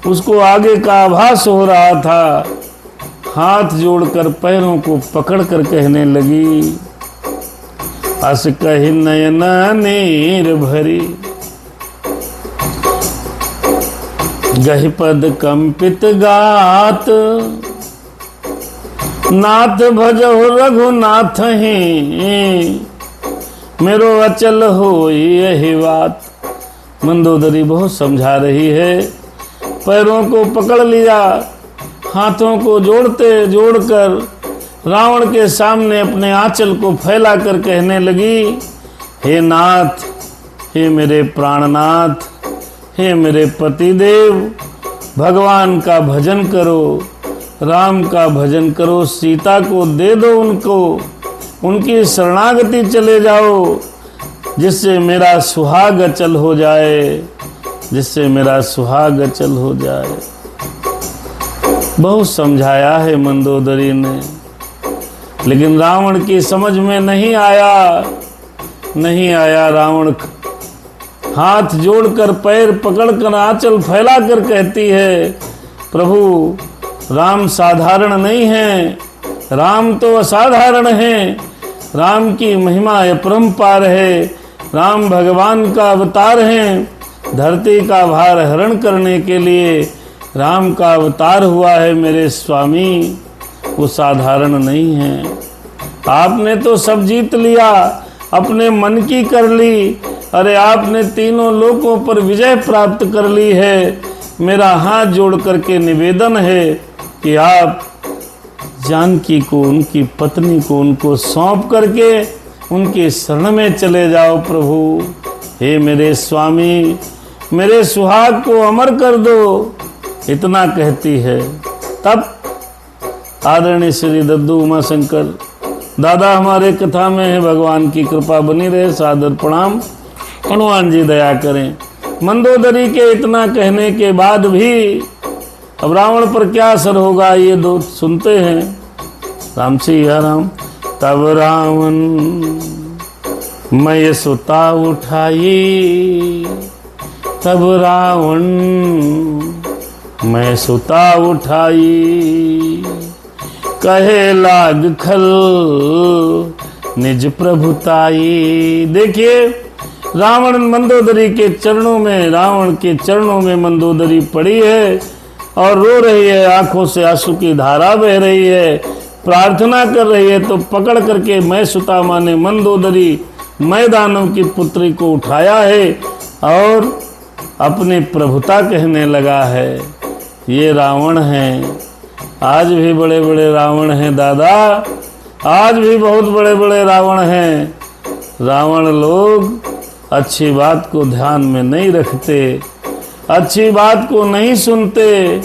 [SPEAKER 1] उसको आगे का आभास हो रहा था। हाथ जोड़कर पैरों को पकड़कर कहने लगी, अस कहि नयन नीर भरी, गहि पद कंपित गात। नाथ भजहु रघुनाथ ही, मेरो अचल हो यही बात। मंदोदरी बहुत समझा रही है, पैरों को पकड़ लिया, हाथों को जोड़कर रावण के सामने अपने आंचल को फैला कर कहने लगी, हे नाथ, हे मेरे प्राणनाथ, हे मेरे पतिदेव, भगवान का भजन करो, राम का भजन करो, सीता को दे दो उनको, उनकी शरणागति चले जाओ, जिससे मेरा सुहाग अचल हो जाए, जिससे मेरा सुहाग अचल हो जाए। बहुत समझाया है मंदोदरी ने, लेकिन रावण की समझ में नहीं आया। रावण हाथ जोड़कर पैर पकड़कर आंचल फैलाकर कहती है, प्रभु राम साधारण नहीं है, राम तो असाधारण है, राम की महिमा अपरंपार है, राम भगवान का अवतार हैं, धरती का भार हरण करने के लिए राम का अवतार हुआ है मेरे स्वामी, वो साधारण नहीं है। आपने तो सब जीत लिया, अपने मन की कर ली, अरे आपने तीनों लोकों पर विजय प्राप्त कर ली है। मेरा हाथ जोड़ करके निवेदन है कि आप जानकी को, उनकी पत्नी को उनको सौंप करके उनके शरण में चले जाओ प्रभु। हे मेरे स्वामी, मेरे सुहाग को अमर कर दो, इतना कहती है। तब आदरणीय श्री दद्दू उमाशंकर दादा हमारे कथा में है, भगवान की कृपा बनी रहे, सादर प्रणाम। हनुमान जी दया करें। मंदोदरी के इतना कहने के बाद भी अब रावण पर क्या असर होगा ये दो सुनते हैं। राम सिया राम। तब रावण मैं सुता उठाई, तब रावण मैं सुता उठाई, कहे लाग खल निज प्रभुताई। देखिए रावण मंदोदरी के चरणों में, रावण के चरणों में मंदोदरी पड़ी है और रो रही है, आंखों से आंसू की धारा बह रही है, प्रार्थना कर रही है। तो पकड़ करके मैं सुता माने मंदोदरी, मैं दानव की पुत्री को उठाया है और अपनी प्रभुता कहने लगा है। ये रावण है, आज भी बड़े बड़े रावण हैं दादा, आज भी बहुत बड़े बड़े रावण हैं। रावण लोग अच्छी बात को ध्यान में नहीं रखते, अच्छी बात को नहीं सुनते,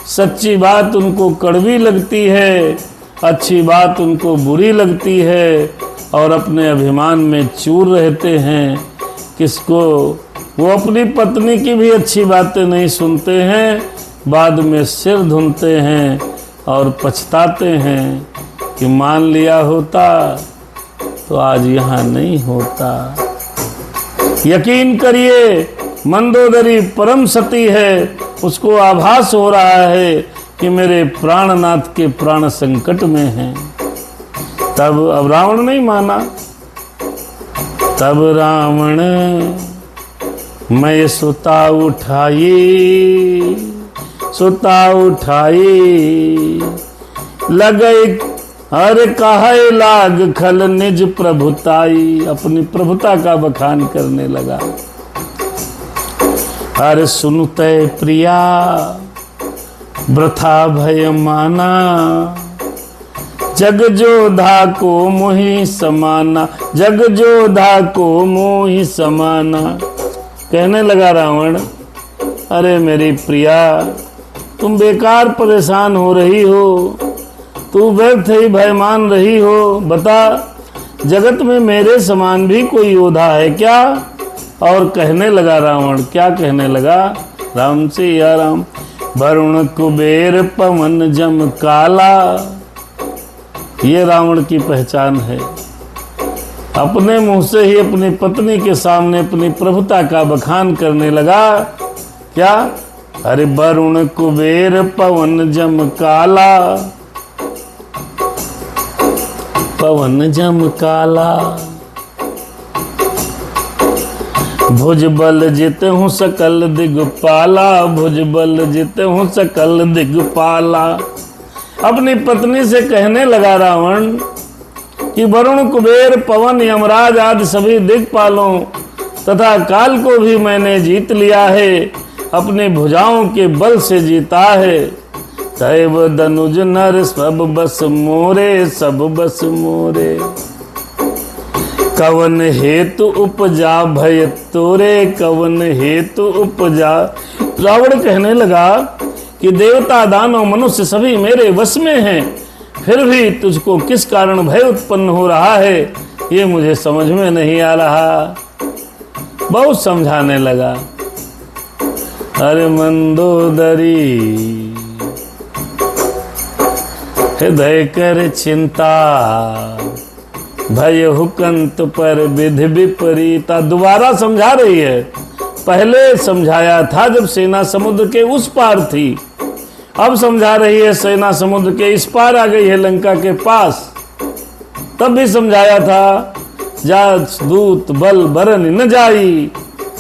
[SPEAKER 1] सच्ची बात उनको कड़वी लगती है, अच्छी बात उनको बुरी लगती है और अपने अभिमान में चूर रहते हैं। किसको? वो अपनी पत्नी की भी अच्छी बातें नहीं सुनते हैं, बाद में सिर धुनते हैं और पछताते हैं कि मान लिया होता तो आज यहाँ नहीं होता। यकीन करिए मंदोदरी परम सती है, उसको आभास हो रहा है कि मेरे प्राणनाथ के प्राण संकट में हैं। तब अब रावण नहीं माना। तब रावण मैं सुता उठाई, सुता उठाई, लगई अरे काहे लाग खल निज प्रभुताई, अपनी प्रभुता का बखान करने लगा। अरे सुनते प्रिया वृथा भय माना, जग जोधा को मोहि समाना, जग जोधा को मोहि समाना। कहने लगा रावण, अरे मेरी प्रिया तुम बेकार परेशान हो रही हो, तू व्यर्थ ही भय मान रही हो। बता जगत में मेरे समान भी कोई योद्धा है क्या? और कहने लगा रावण, क्या कहने लगा? राम से या राम। वरुण कुबेर पवन जम काला, ये रावण की पहचान है। अपने मुंह से ही अपनी पत्नी के सामने अपनी प्रभुता का बखान करने लगा। क्या? अरे वरुण कुबेर पवन जम काला, पवन जम काला, भुज बल जित हूँ सकल दिगपाला, भुज बल जित हूँ सकल दिगपाला। अपनी पत्नी से कहने लगा रावण कि वरुण, कुबेर, पवन, यमराज आदि सभी दिक्पालों तथा काल को भी मैंने जीत लिया है, अपनी भुजाओं के बल से जीता है। दैव दनुज नर सब बस मोरे, सब बस मोरे। कवन हेतु उपजा भय तोरे, कवन हेतु उपजा। रावण कहने लगा कि देवता, दानव, मनुष्य सभी मेरे वश में हैं, फिर भी तुझको किस कारण भय उत्पन्न हो रहा है, ये मुझे समझ में नहीं आ रहा। बहुत समझाने लगा। अरे मंदोदरी, हृदय कर चिंता, भय हुकंत पर विधि विपरीता। दोबारा समझा रही है। पहले समझाया था जब सेना समुद्र के उस पार थी, अब समझा रही है सेना समुद्र के इस पार आ गई है, लंका के पास। तब भी समझाया था, जा दूत बल बरन न जाई,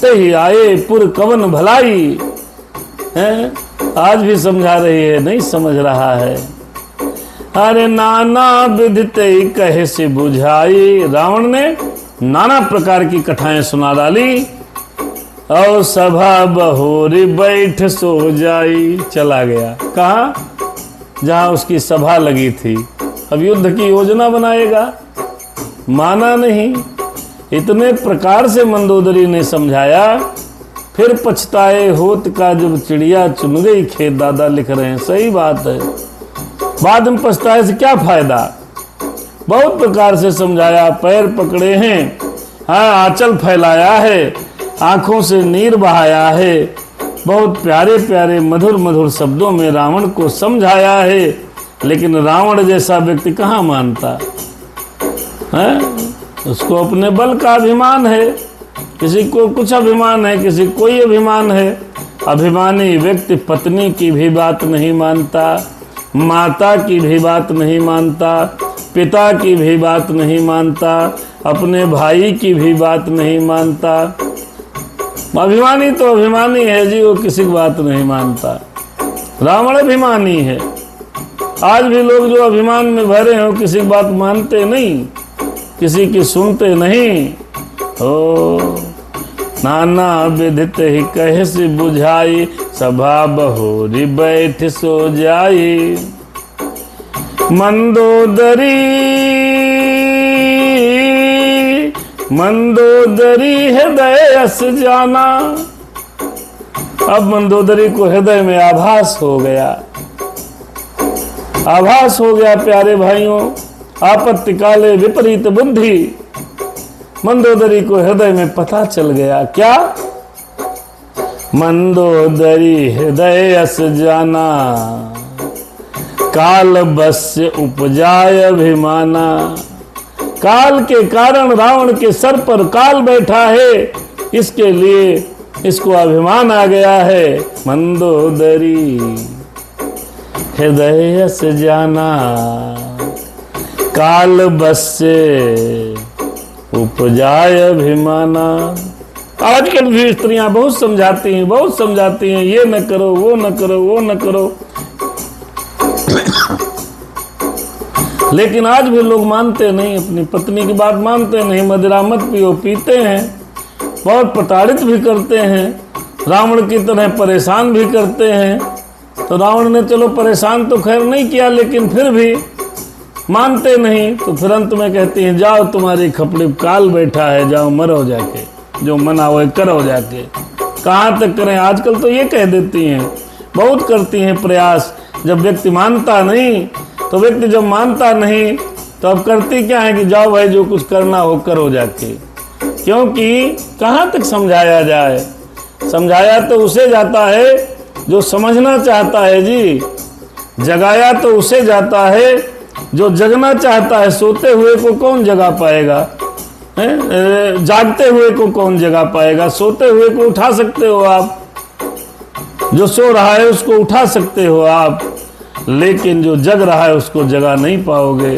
[SPEAKER 1] तही आए पुर कवन भलाई। है, आज भी समझा रही है, नहीं समझ रहा है। अरे नाना विधते कहे से बुझाई। रावण ने नाना प्रकार की कथाएं सुना डाली और सभा बहोरी बैठ सो जाई, चला गया। कहाँ? जहां उसकी सभा लगी थी। अब युद्ध की योजना बनाएगा, माना नहीं। इतने प्रकार से मंदोदरी ने समझाया, फिर पछताए होत का जब चिड़िया चुन गई खेत। दादा लिख रहे हैं, सही बात है। बाद में पछताए से क्या फायदा। बहुत प्रकार से समझाया, पैर पकड़े हैं, हाँ, आंचल फैलाया है, आंखों से नीर बहाया है, बहुत प्यारे प्यारे मधुर मधुर शब्दों में रावण को समझाया है। लेकिन रावण जैसा व्यक्ति कहाँ मानता है? उसको अपने बल का अभिमान है, किसी को कुछ अभिमान है, किसी को कोई अभिमान है। अभिमानी व्यक्ति पत्नी की भी बात नहीं मानता, माता की भी बात नहीं मानता, पिता की भी बात नहीं मानता, अपने भाई की भी बात नहीं मानता। अभिमानी तो अभिमानी है जी, वो किसी की बात नहीं मानता। रावण अभिमानी है। आज भी लोग जो अभिमान में भरे हो, किसी की बात मानते नहीं, किसी की सुनते नहीं। ओ नाना विदित ही कहे से बुझाई, सभा बहोरी बैठ सो जाई। मंदोदरी मंदोदरी हृदय अस जाना। अब मंदोदरी को हृदय में आभास हो गया, आभास हो गया। प्यारे भाइयों, आपत्ति काले विपरीत बुद्धि। मंदोदरी को हृदय में पता चल गया। क्या? मंदोदरी हृदय अस जाना, काल बस्य उपजाय अभिमाना। काल के कारण रावण के सर पर काल बैठा है, इसके लिए इसको अभिमान आ गया है। मंदोदरी हृदय से जाना, काल बस्य उपजाय अभिमाना। आजकल भी स्त्रियां बहुत समझाती हैं, बहुत समझाती हैं, ये न करो, वो न करो, वो न करो। लेकिन आज भी लोग मानते नहीं, अपनी पत्नी की बात मानते नहीं। मदिरा मत पियो, पीते हैं, बहुत प्रताड़ित भी करते हैं, रावण की तरह परेशान भी करते हैं। तो रावण ने चलो परेशान तो खैर नहीं किया, लेकिन फिर भी मानते नहीं। तो फिर अंत में कहती हैं, जाओ तुम्हारी खपड़ी काल बैठा है, जाओ मरो जाके, जो मना वो करो जाके। कहाँ तक करें? आजकल तो ये कह देती हैं, बहुत करती हैं प्रयास। जब व्यक्ति मानता नहीं, तो व्यक्ति जब मानता नहीं तो अब करती क्या है कि जाओ भाई, जो कुछ करना हो करो जाके। क्योंकि कहाँ तक समझाया जाए? समझाया तो उसे जाता है जो समझना चाहता है जी, जगाया तो उसे जाता है जो जगना चाहता है। सोते हुए को कौन जगा पाएगा? जागते हुए को कौन जगा पाएगा? सोते हुए को उठा सकते हो आप, जो सो रहा है उसको उठा सकते हो आप, लेकिन जो जग रहा है उसको जगा नहीं पाओगे।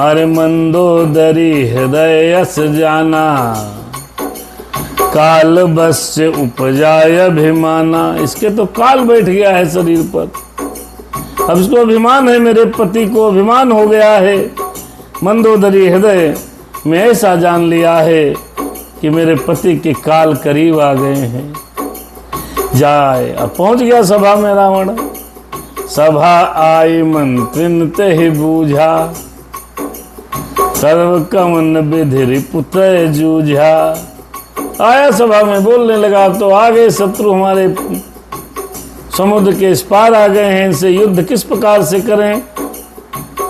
[SPEAKER 1] अरे मंदोदरी हृदय अस जाना, काल बस्य उपजाय अभिमाना। इसके तो काल बैठ गया है शरीर पर। अब इसको अभिमान है, मेरे पति को अभिमान हो गया है, मंदोदरी हृदय में ऐसा जान लिया है कि मेरे पति के काल करीब आ गए हैं। जाए अब पहुंच गया सभा में रावण। सभा आई मंत्रिन ते ही बूझा, सर्व कमन विधि पुत्र जूझा। आया सभा में, बोलने लगा, अब तो आ गए शत्रु हमारे, समुद्र के इस पार आ गए हैं, इनसे युद्ध किस प्रकार से करें।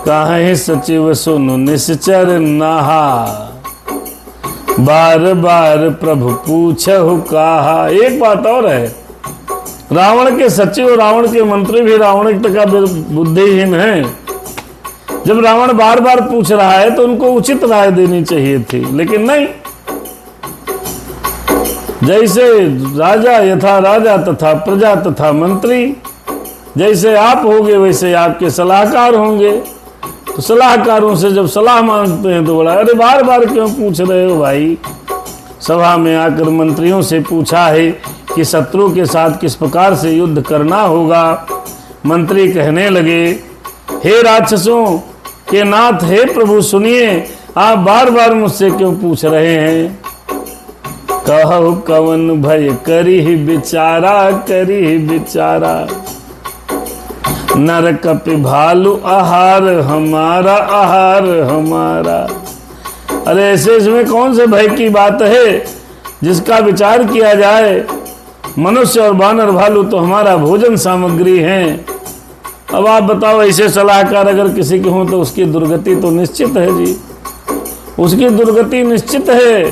[SPEAKER 1] काहे सचिव सुनु निश्चर नहा, बार बार प्रभु पूछहु कहा। एक बात और है, रावण के सचिव, रावण के मंत्री भी रावण का बुद्धिहीन है। जब रावण बार बार पूछ रहा है तो उनको उचित राय देनी चाहिए थी, लेकिन नहीं। जैसे राजा यथा राजा तथा प्रजा तथा मंत्री, जैसे आप होंगे वैसे आपके सलाहकार होंगे। तो सलाहकारों से जब सलाह मांगते हैं तो बोला, अरे बार बार क्यों पूछ रहे हो भाई। सभा में आकर मंत्रियों से पूछा है कि शत्रु के साथ किस प्रकार से युद्ध करना होगा। मंत्री कहने लगे, हे राक्षसों के नाथ, हे प्रभु सुनिए, आप बार बार मुझसे क्यों पूछ रहे हैं। कहो कवन भय करी बिचारा, करी बिचारा, नर कपि भालू आहार हमारा, आहार हमारा। अरे ऐसे इसमें कौन से भय की बात है जिसका विचार किया जाए। मनुष्य और बानर भालू तो हमारा भोजन सामग्री हैं। अब आप बताओ, ऐसे सलाहकार अगर किसी के हों तो उसकी दुर्गति तो निश्चित है जी, उसकी दुर्गति निश्चित है।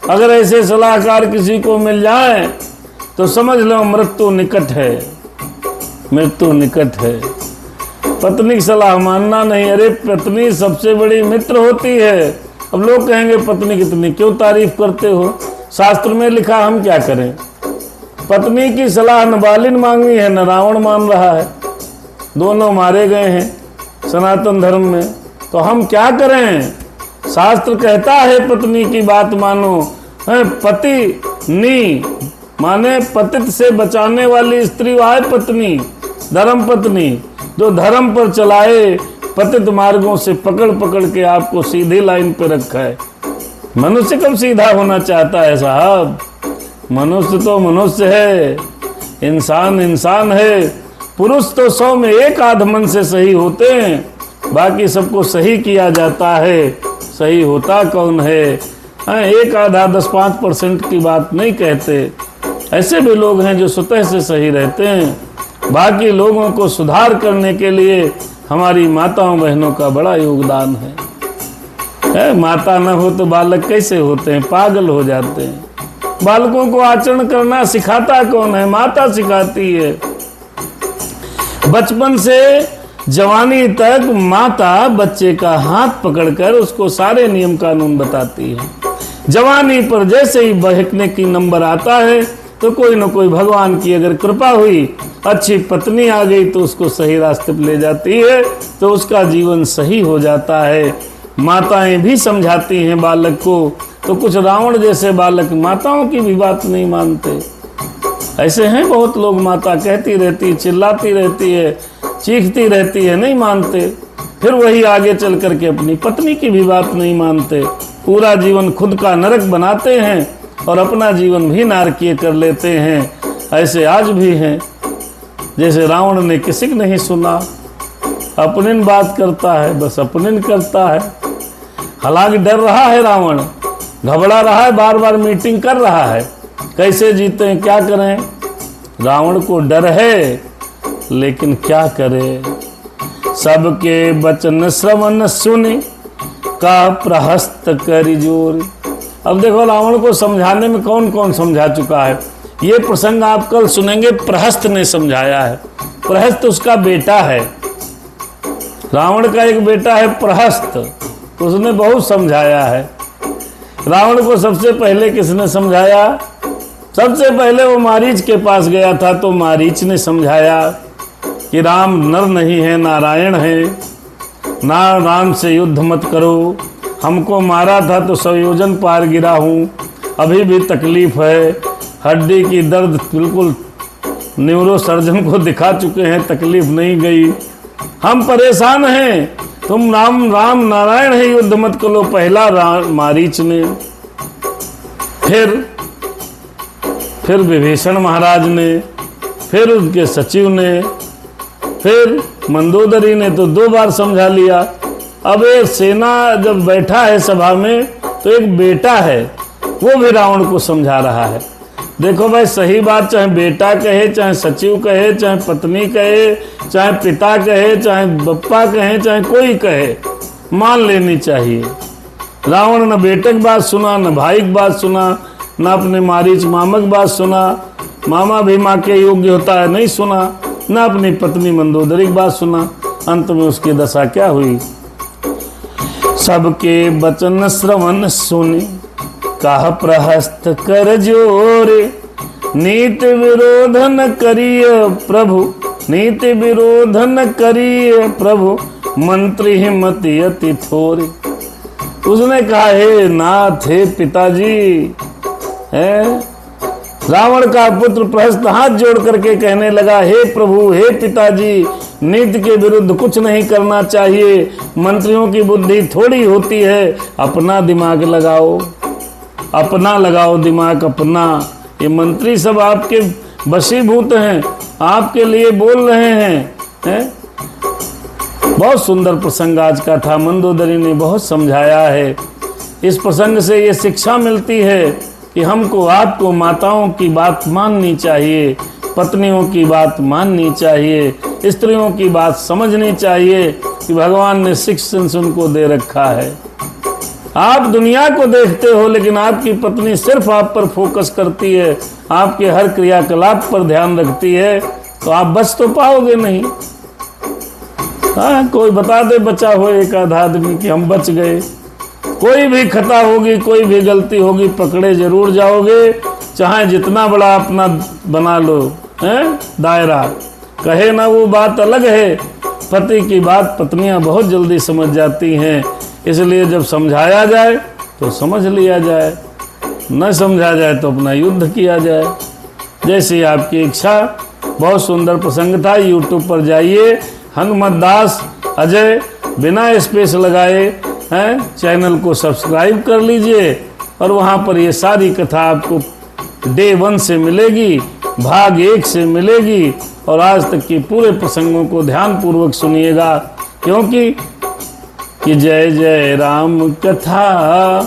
[SPEAKER 1] अगर ऐसे सलाहकार किसी को मिल जाए तो समझ लो मृत्यु निकट है, मृत्यु निकट है। पत्नी की सलाह मानना नहीं। अरे पत्नी सबसे बड़ी मित्र होती है। अब लोग कहेंगे पत्नी कितनी क्यों तारीफ करते हो, शास्त्र में लिखा, हम क्या करें। पत्नी की सलाह न बालिन मांगनी है न रावण मान रहा है, दोनों मारे गए हैं सनातन धर्म में, तो हम क्या करें। शास्त्र कहता है पत्नी की बात मानो। पति नी माने पतित से बचाने वाली स्त्री वह है पत्नी, धर्म पत्नी, जो धर्म पर चलाए, पतित मार्गों से पकड़ पकड़ के आपको सीधी लाइन पर रखा है। मनुष्य कब सीधा होना चाहता है साहब। मनुष्य तो मनुष्य है, इंसान इंसान है। पुरुष तो 100 में 1 आध मन से सही होते हैं, बाकी सबको सही किया जाता है। सही होता कौन है। 1 आधा 10-5% की बात नहीं कहते। ऐसे भी लोग हैं जो स्वतः से सही रहते हैं। बाकी लोगों को सुधार करने के लिए हमारी माताओं बहनों का बड़ा योगदान है। माता न हो तो बालक कैसे होते हैं, पागल हो जाते हैं। बालकों को आचरण करना सिखाता कौन है, माता सिखाती है। बचपन से जवानी तक माता बच्चे का हाथ पकड़कर उसको सारे नियम कानून बताती है। जवानी पर जैसे ही बहकने की नंबर आता है तो कोई न कोई भगवान की अगर कृपा हुई, अच्छी पत्नी आ गई तो उसको सही रास्ते पर ले जाती है, तो उसका जीवन सही हो जाता है। माताएं भी समझाती हैं बालक को, तो कुछ रावण जैसे बालक माताओं की भी बात नहीं मानते। ऐसे हैं बहुत लोग, माता कहती रहती, चिल्लाती रहती है, चीखती रहती है, नहीं मानते। फिर वही आगे चल करके अपनी पत्नी की भी बात नहीं मानते। पूरा जीवन खुद का नरक बनाते हैं और अपना जीवन भी नारकीय कर लेते हैं। ऐसे आज भी हैं। जैसे रावण ने किसी को नहीं सुना, अपनी बात करता है, बस अपनी करता है। हालांकि डर रहा है रावण, घबरा रहा है, बार बार मीटिंग कर रहा है, कैसे जीते हैं, क्या करें। रावण को डर है, लेकिन क्या करे। सबके वचन श्रवण सुनि, का प्रहस्त करी जोर। अब देखो रावण को समझाने में कौन कौन समझा चुका है। ये प्रसंग आप कल सुनेंगे, प्रहस्त ने समझाया है। प्रहस्त उसका बेटा है, रावण का एक बेटा है प्रहस्त, उसने बहुत समझाया है। रावण को सबसे पहले किसने समझाया? सबसे पहले वो मारीच के पास गया था, तो मारीच ने समझाया कि राम नर नहीं है, नारायण है, ना राम से युद्ध मत करो। हमको मारा था तो 100 योजन पार गिरा हूँ, अभी भी तकलीफ है, हड्डी की दर्द बिल्कुल न्यूरो सर्जन को दिखा चुके हैं, तकलीफ नहीं गई। हम परेशान हैं, तुम राम राम नारायण है युद्ध मत करो। पहला मारीच ने, फिर विभीषण महाराज ने, फिर उनके सचिव ने, फिर मंदोदरी ने तो 2 बार समझा लिया। अब ये सेना जब बैठा है सभा में तो एक बेटा है, वो भी रावण को समझा रहा है। देखो भाई, सही बात चाहे बेटा कहे, चाहे सचिव कहे, चाहे पत्नी कहे, चाहे पिता कहे, चाहे बप्पा कहे, चाहे कोई कहे, मान लेनी चाहिए। रावण न बेटे की बात सुना, न भाई की बात सुना, न अपने मारीच मामा की बात सुना, मामा भी माँ के योग्य होता है नहीं सुना, न अपनी पत्नी मंदोदरी की बात सुना। अंत में उसकी दशा क्या हुई? सबके वचन श्रवण सुनि काह प्रहस्त कर जोरे, नीति विरोध न करिय प्रभु, नीति विरोध न करिय प्रभु, मंत्री हिम्मति अति थोरे। उसने कहा, हे नाथ, हे पिताजी, है रावण का पुत्र प्रहस्त हाथ जोड़ करके कहने लगा, हे प्रभु, हे पिताजी, नीति के विरुद्ध कुछ नहीं करना चाहिए। मंत्रियों की बुद्धि थोड़ी होती है, अपना दिमाग लगाओ, अपना लगाओ दिमाग अपना। ये मंत्री सब आपके वशीभूत हैं, आपके लिए बोल रहे हैं। बहुत सुंदर प्रसंग आज का था, मंदोदरी ने बहुत समझाया है। इस प्रसंग से ये शिक्षा मिलती है कि हमको, आपको माताओं की बात माननी चाहिए, पत्नियों की बात माननी चाहिए, स्त्रियों की बात समझनी चाहिए कि भगवान ने 6 सेंस उनको दे रखा है। आप दुनिया को देखते हो, लेकिन आपकी पत्नी सिर्फ आप पर फोकस करती है, आपके हर क्रियाकलाप पर ध्यान रखती है, तो आप बच तो पाओगे नहीं। हाँ, कोई बता दे बचा हो एक आधा आदमी कि हम बच गए। कोई भी खता होगी, कोई भी गलती होगी, पकड़े जरूर जाओगे, चाहे जितना बड़ा अपना बना लो दायरा। कहे ना वो बात अलग है, पति की बात पत्नियां बहुत जल्दी समझ जाती हैं। इसलिए जब समझाया जाए तो समझ लिया जाए, न समझा जाए तो अपना युद्ध किया जाए, जैसी आपकी इच्छा। बहुत सुंदर प्रसंग था। यूट्यूब पर जाइए, हनुमत दास अजय बिना स्पेस लगाए चैनल को सब्सक्राइब कर लीजिए, और वहाँ पर ये सारी कथा आपको डे 1 से मिलेगी, भाग 1 से मिलेगी, और आज तक की पूरे प्रसंगों को ध्यान पूर्वक सुनिएगा, क्योंकि कि जय जय राम कथा,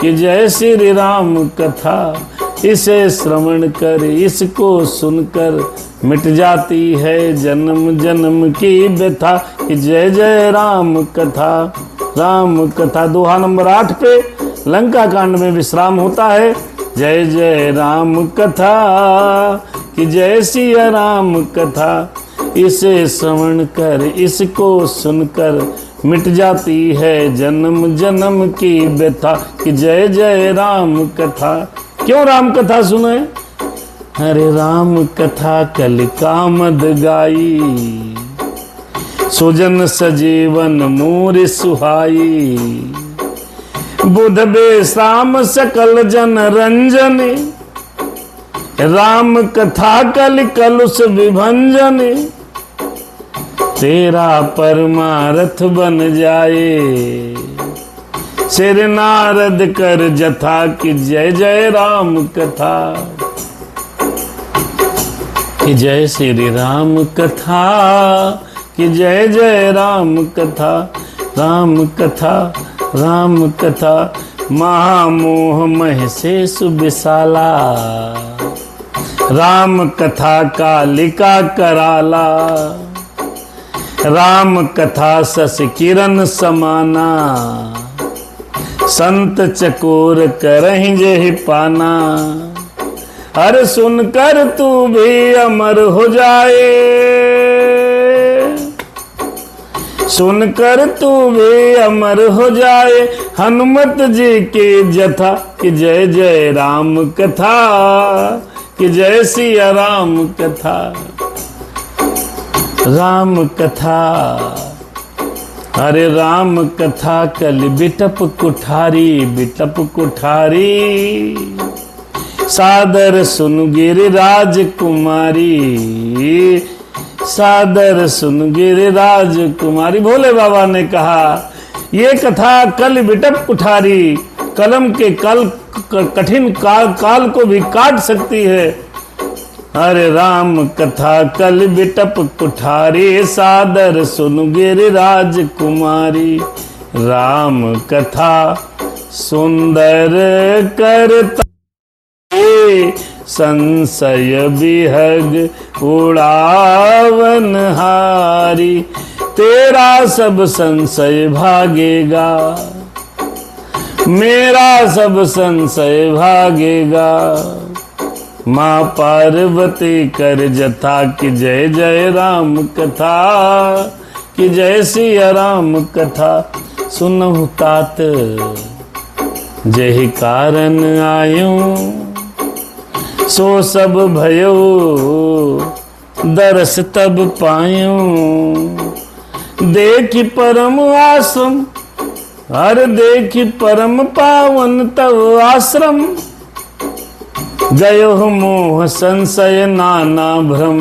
[SPEAKER 1] कि जय श्री राम कथा, इसे श्रवण कर, इसको सुनकर मिट जाती है जन्म जन्म की व्यथा। कि जय जय राम कथा, राम कथा। दोहा नंबर 8 पे लंका कांड में विश्राम होता है। जय जय राम कथा, कि जय सिया राम कथा, इसे श्रवण कर, इसको सुनकर मिट जाती है जन्म जन्म की व्यथा। कि जय जय राम कथा। क्यों राम कथा सुने? अरे राम कथा कल कामद गाई, सुजन सजीवन मोर सुहाई, बुध बेश्राम सकल जन रंजनी, राम कथा कल कलुष विभंजनी, तेरा परमारथ बन जाए, सिर नारद कर जथा। कि जय जय राम कथा, कि जय श्री राम कथा, कि जय जय राम कथा। राम कथा, राम कथा, महामोह मह से सुविशाला, राम कथा कालिका कराला, राम कथा शश किरण समाना, संत चकोर करहि जेहि पाना। अरे सुनकर तू भी अमर हो जाए, सुनकर तू भी अमर हो जाए, हनुमत जी की जथा। कि जय जय राम कथा, कि जय सिया राम कथा। राम कथा, अरे राम कथा कल बिटप कुठारी, बिटप कुठारी, सादर सुन गिरिराज कुमारी, सादर सुन गिरिराज कुमारी। भोले बाबा ने कहा ये कथा कल बिटप कुठारी, कलम के कठिन काल को भी काट सकती है। अरे राम कथा कल बिटप कुठारी, सादर सुन गिरिराज कुमारी। राम कथा सुंदर करता संशय विहग उड़ावन हारी, तेरा सब संशय भागेगा, मेरा सब संशय भागेगा। माँ पार्वती कर जथा कि जय जय राम कथा, कि जय सिया राम कथा। सुनहु तात जय कारण आयूं, सो सब भयो दरस तब पायूं। देखि परम आश्रम, हर देखि परम पावन तव आश्रम। गयो मोह संशय नाना भ्रम।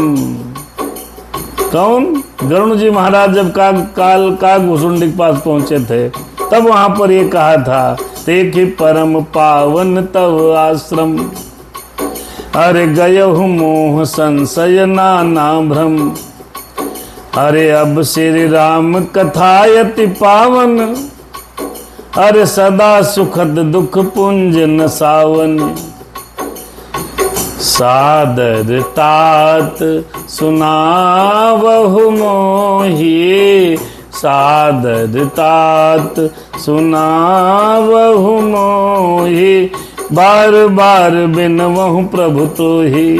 [SPEAKER 1] कौन? गरुण जी महाराज जब काग भुसुंडी के पास पहुंचे थे तब वहां पर ये कहा था, देखि परम पावन तव आश्रम। अरे गयो मोह संशय नाना भ्रम। अरे अब श्री राम कथा अति पावन, अरे सदा सुखद दुख पुंज न सावन। सादर तात सुनावहु मोहि, सादर तात सुनावहु मोहि। बार बार बिनवहु प्रभु तोहि,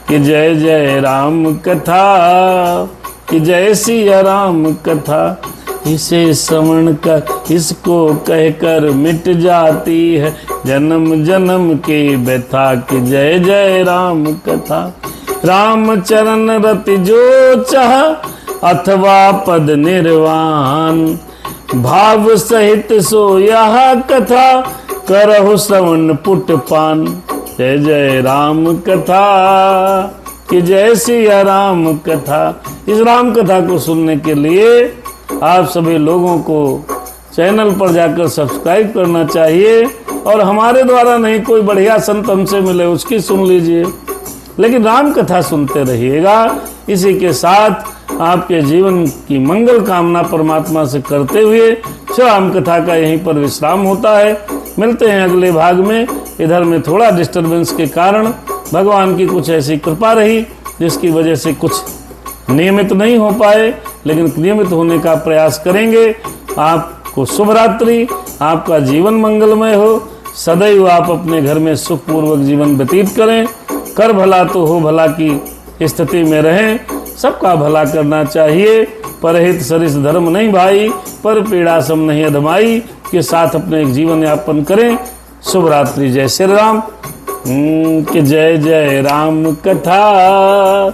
[SPEAKER 1] कि जय जय राम कथा, कि जय सिया राम कथा। इसे श्रवण कर इसको कहकर मिट जाती है जन्म जन्म की व्यथा, कि जय जय राम कथा। राम चरण रति जो चाह, अथवा पद निर्वाण। भाव सहित सो यह कथा, करहु श्रवण पुट पान। जय जय राम कथा, कि जय सिया राम कथा। इस राम कथा को सुनने के लिए आप सभी लोगों को चैनल पर जाकर सब्सक्राइब करना चाहिए, और हमारे द्वारा नहीं कोई बढ़िया संत हमसे मिले उसकी सुन लीजिए, लेकिन राम कथा सुनते रहिएगा। इसी के साथ आपके जीवन की मंगल कामना परमात्मा से करते हुए राम कथा का यहीं पर विश्राम होता है। मिलते हैं अगले भाग में। इधर में थोड़ा डिस्टरबेंस के कारण भगवान की कुछ ऐसी कृपा रही जिसकी वजह से कुछ नियमित नहीं हो पाए, लेकिन नियमित होने का प्रयास करेंगे। आपको शुभ रात्रि, आपका जीवन मंगलमय हो। सदैव आप अपने घर में सुखपूर्वक जीवन व्यतीत करें। कर भला तो हो भला की स्थिति में रहें। सबका भला करना चाहिए। परहित सरिस धर्म नहीं भाई, पर पीड़ा सम नहीं अधमाई के साथ अपने जीवन यापन करें। शुभ रात्रि। जय श्री राम। कि जय जय राम कथा।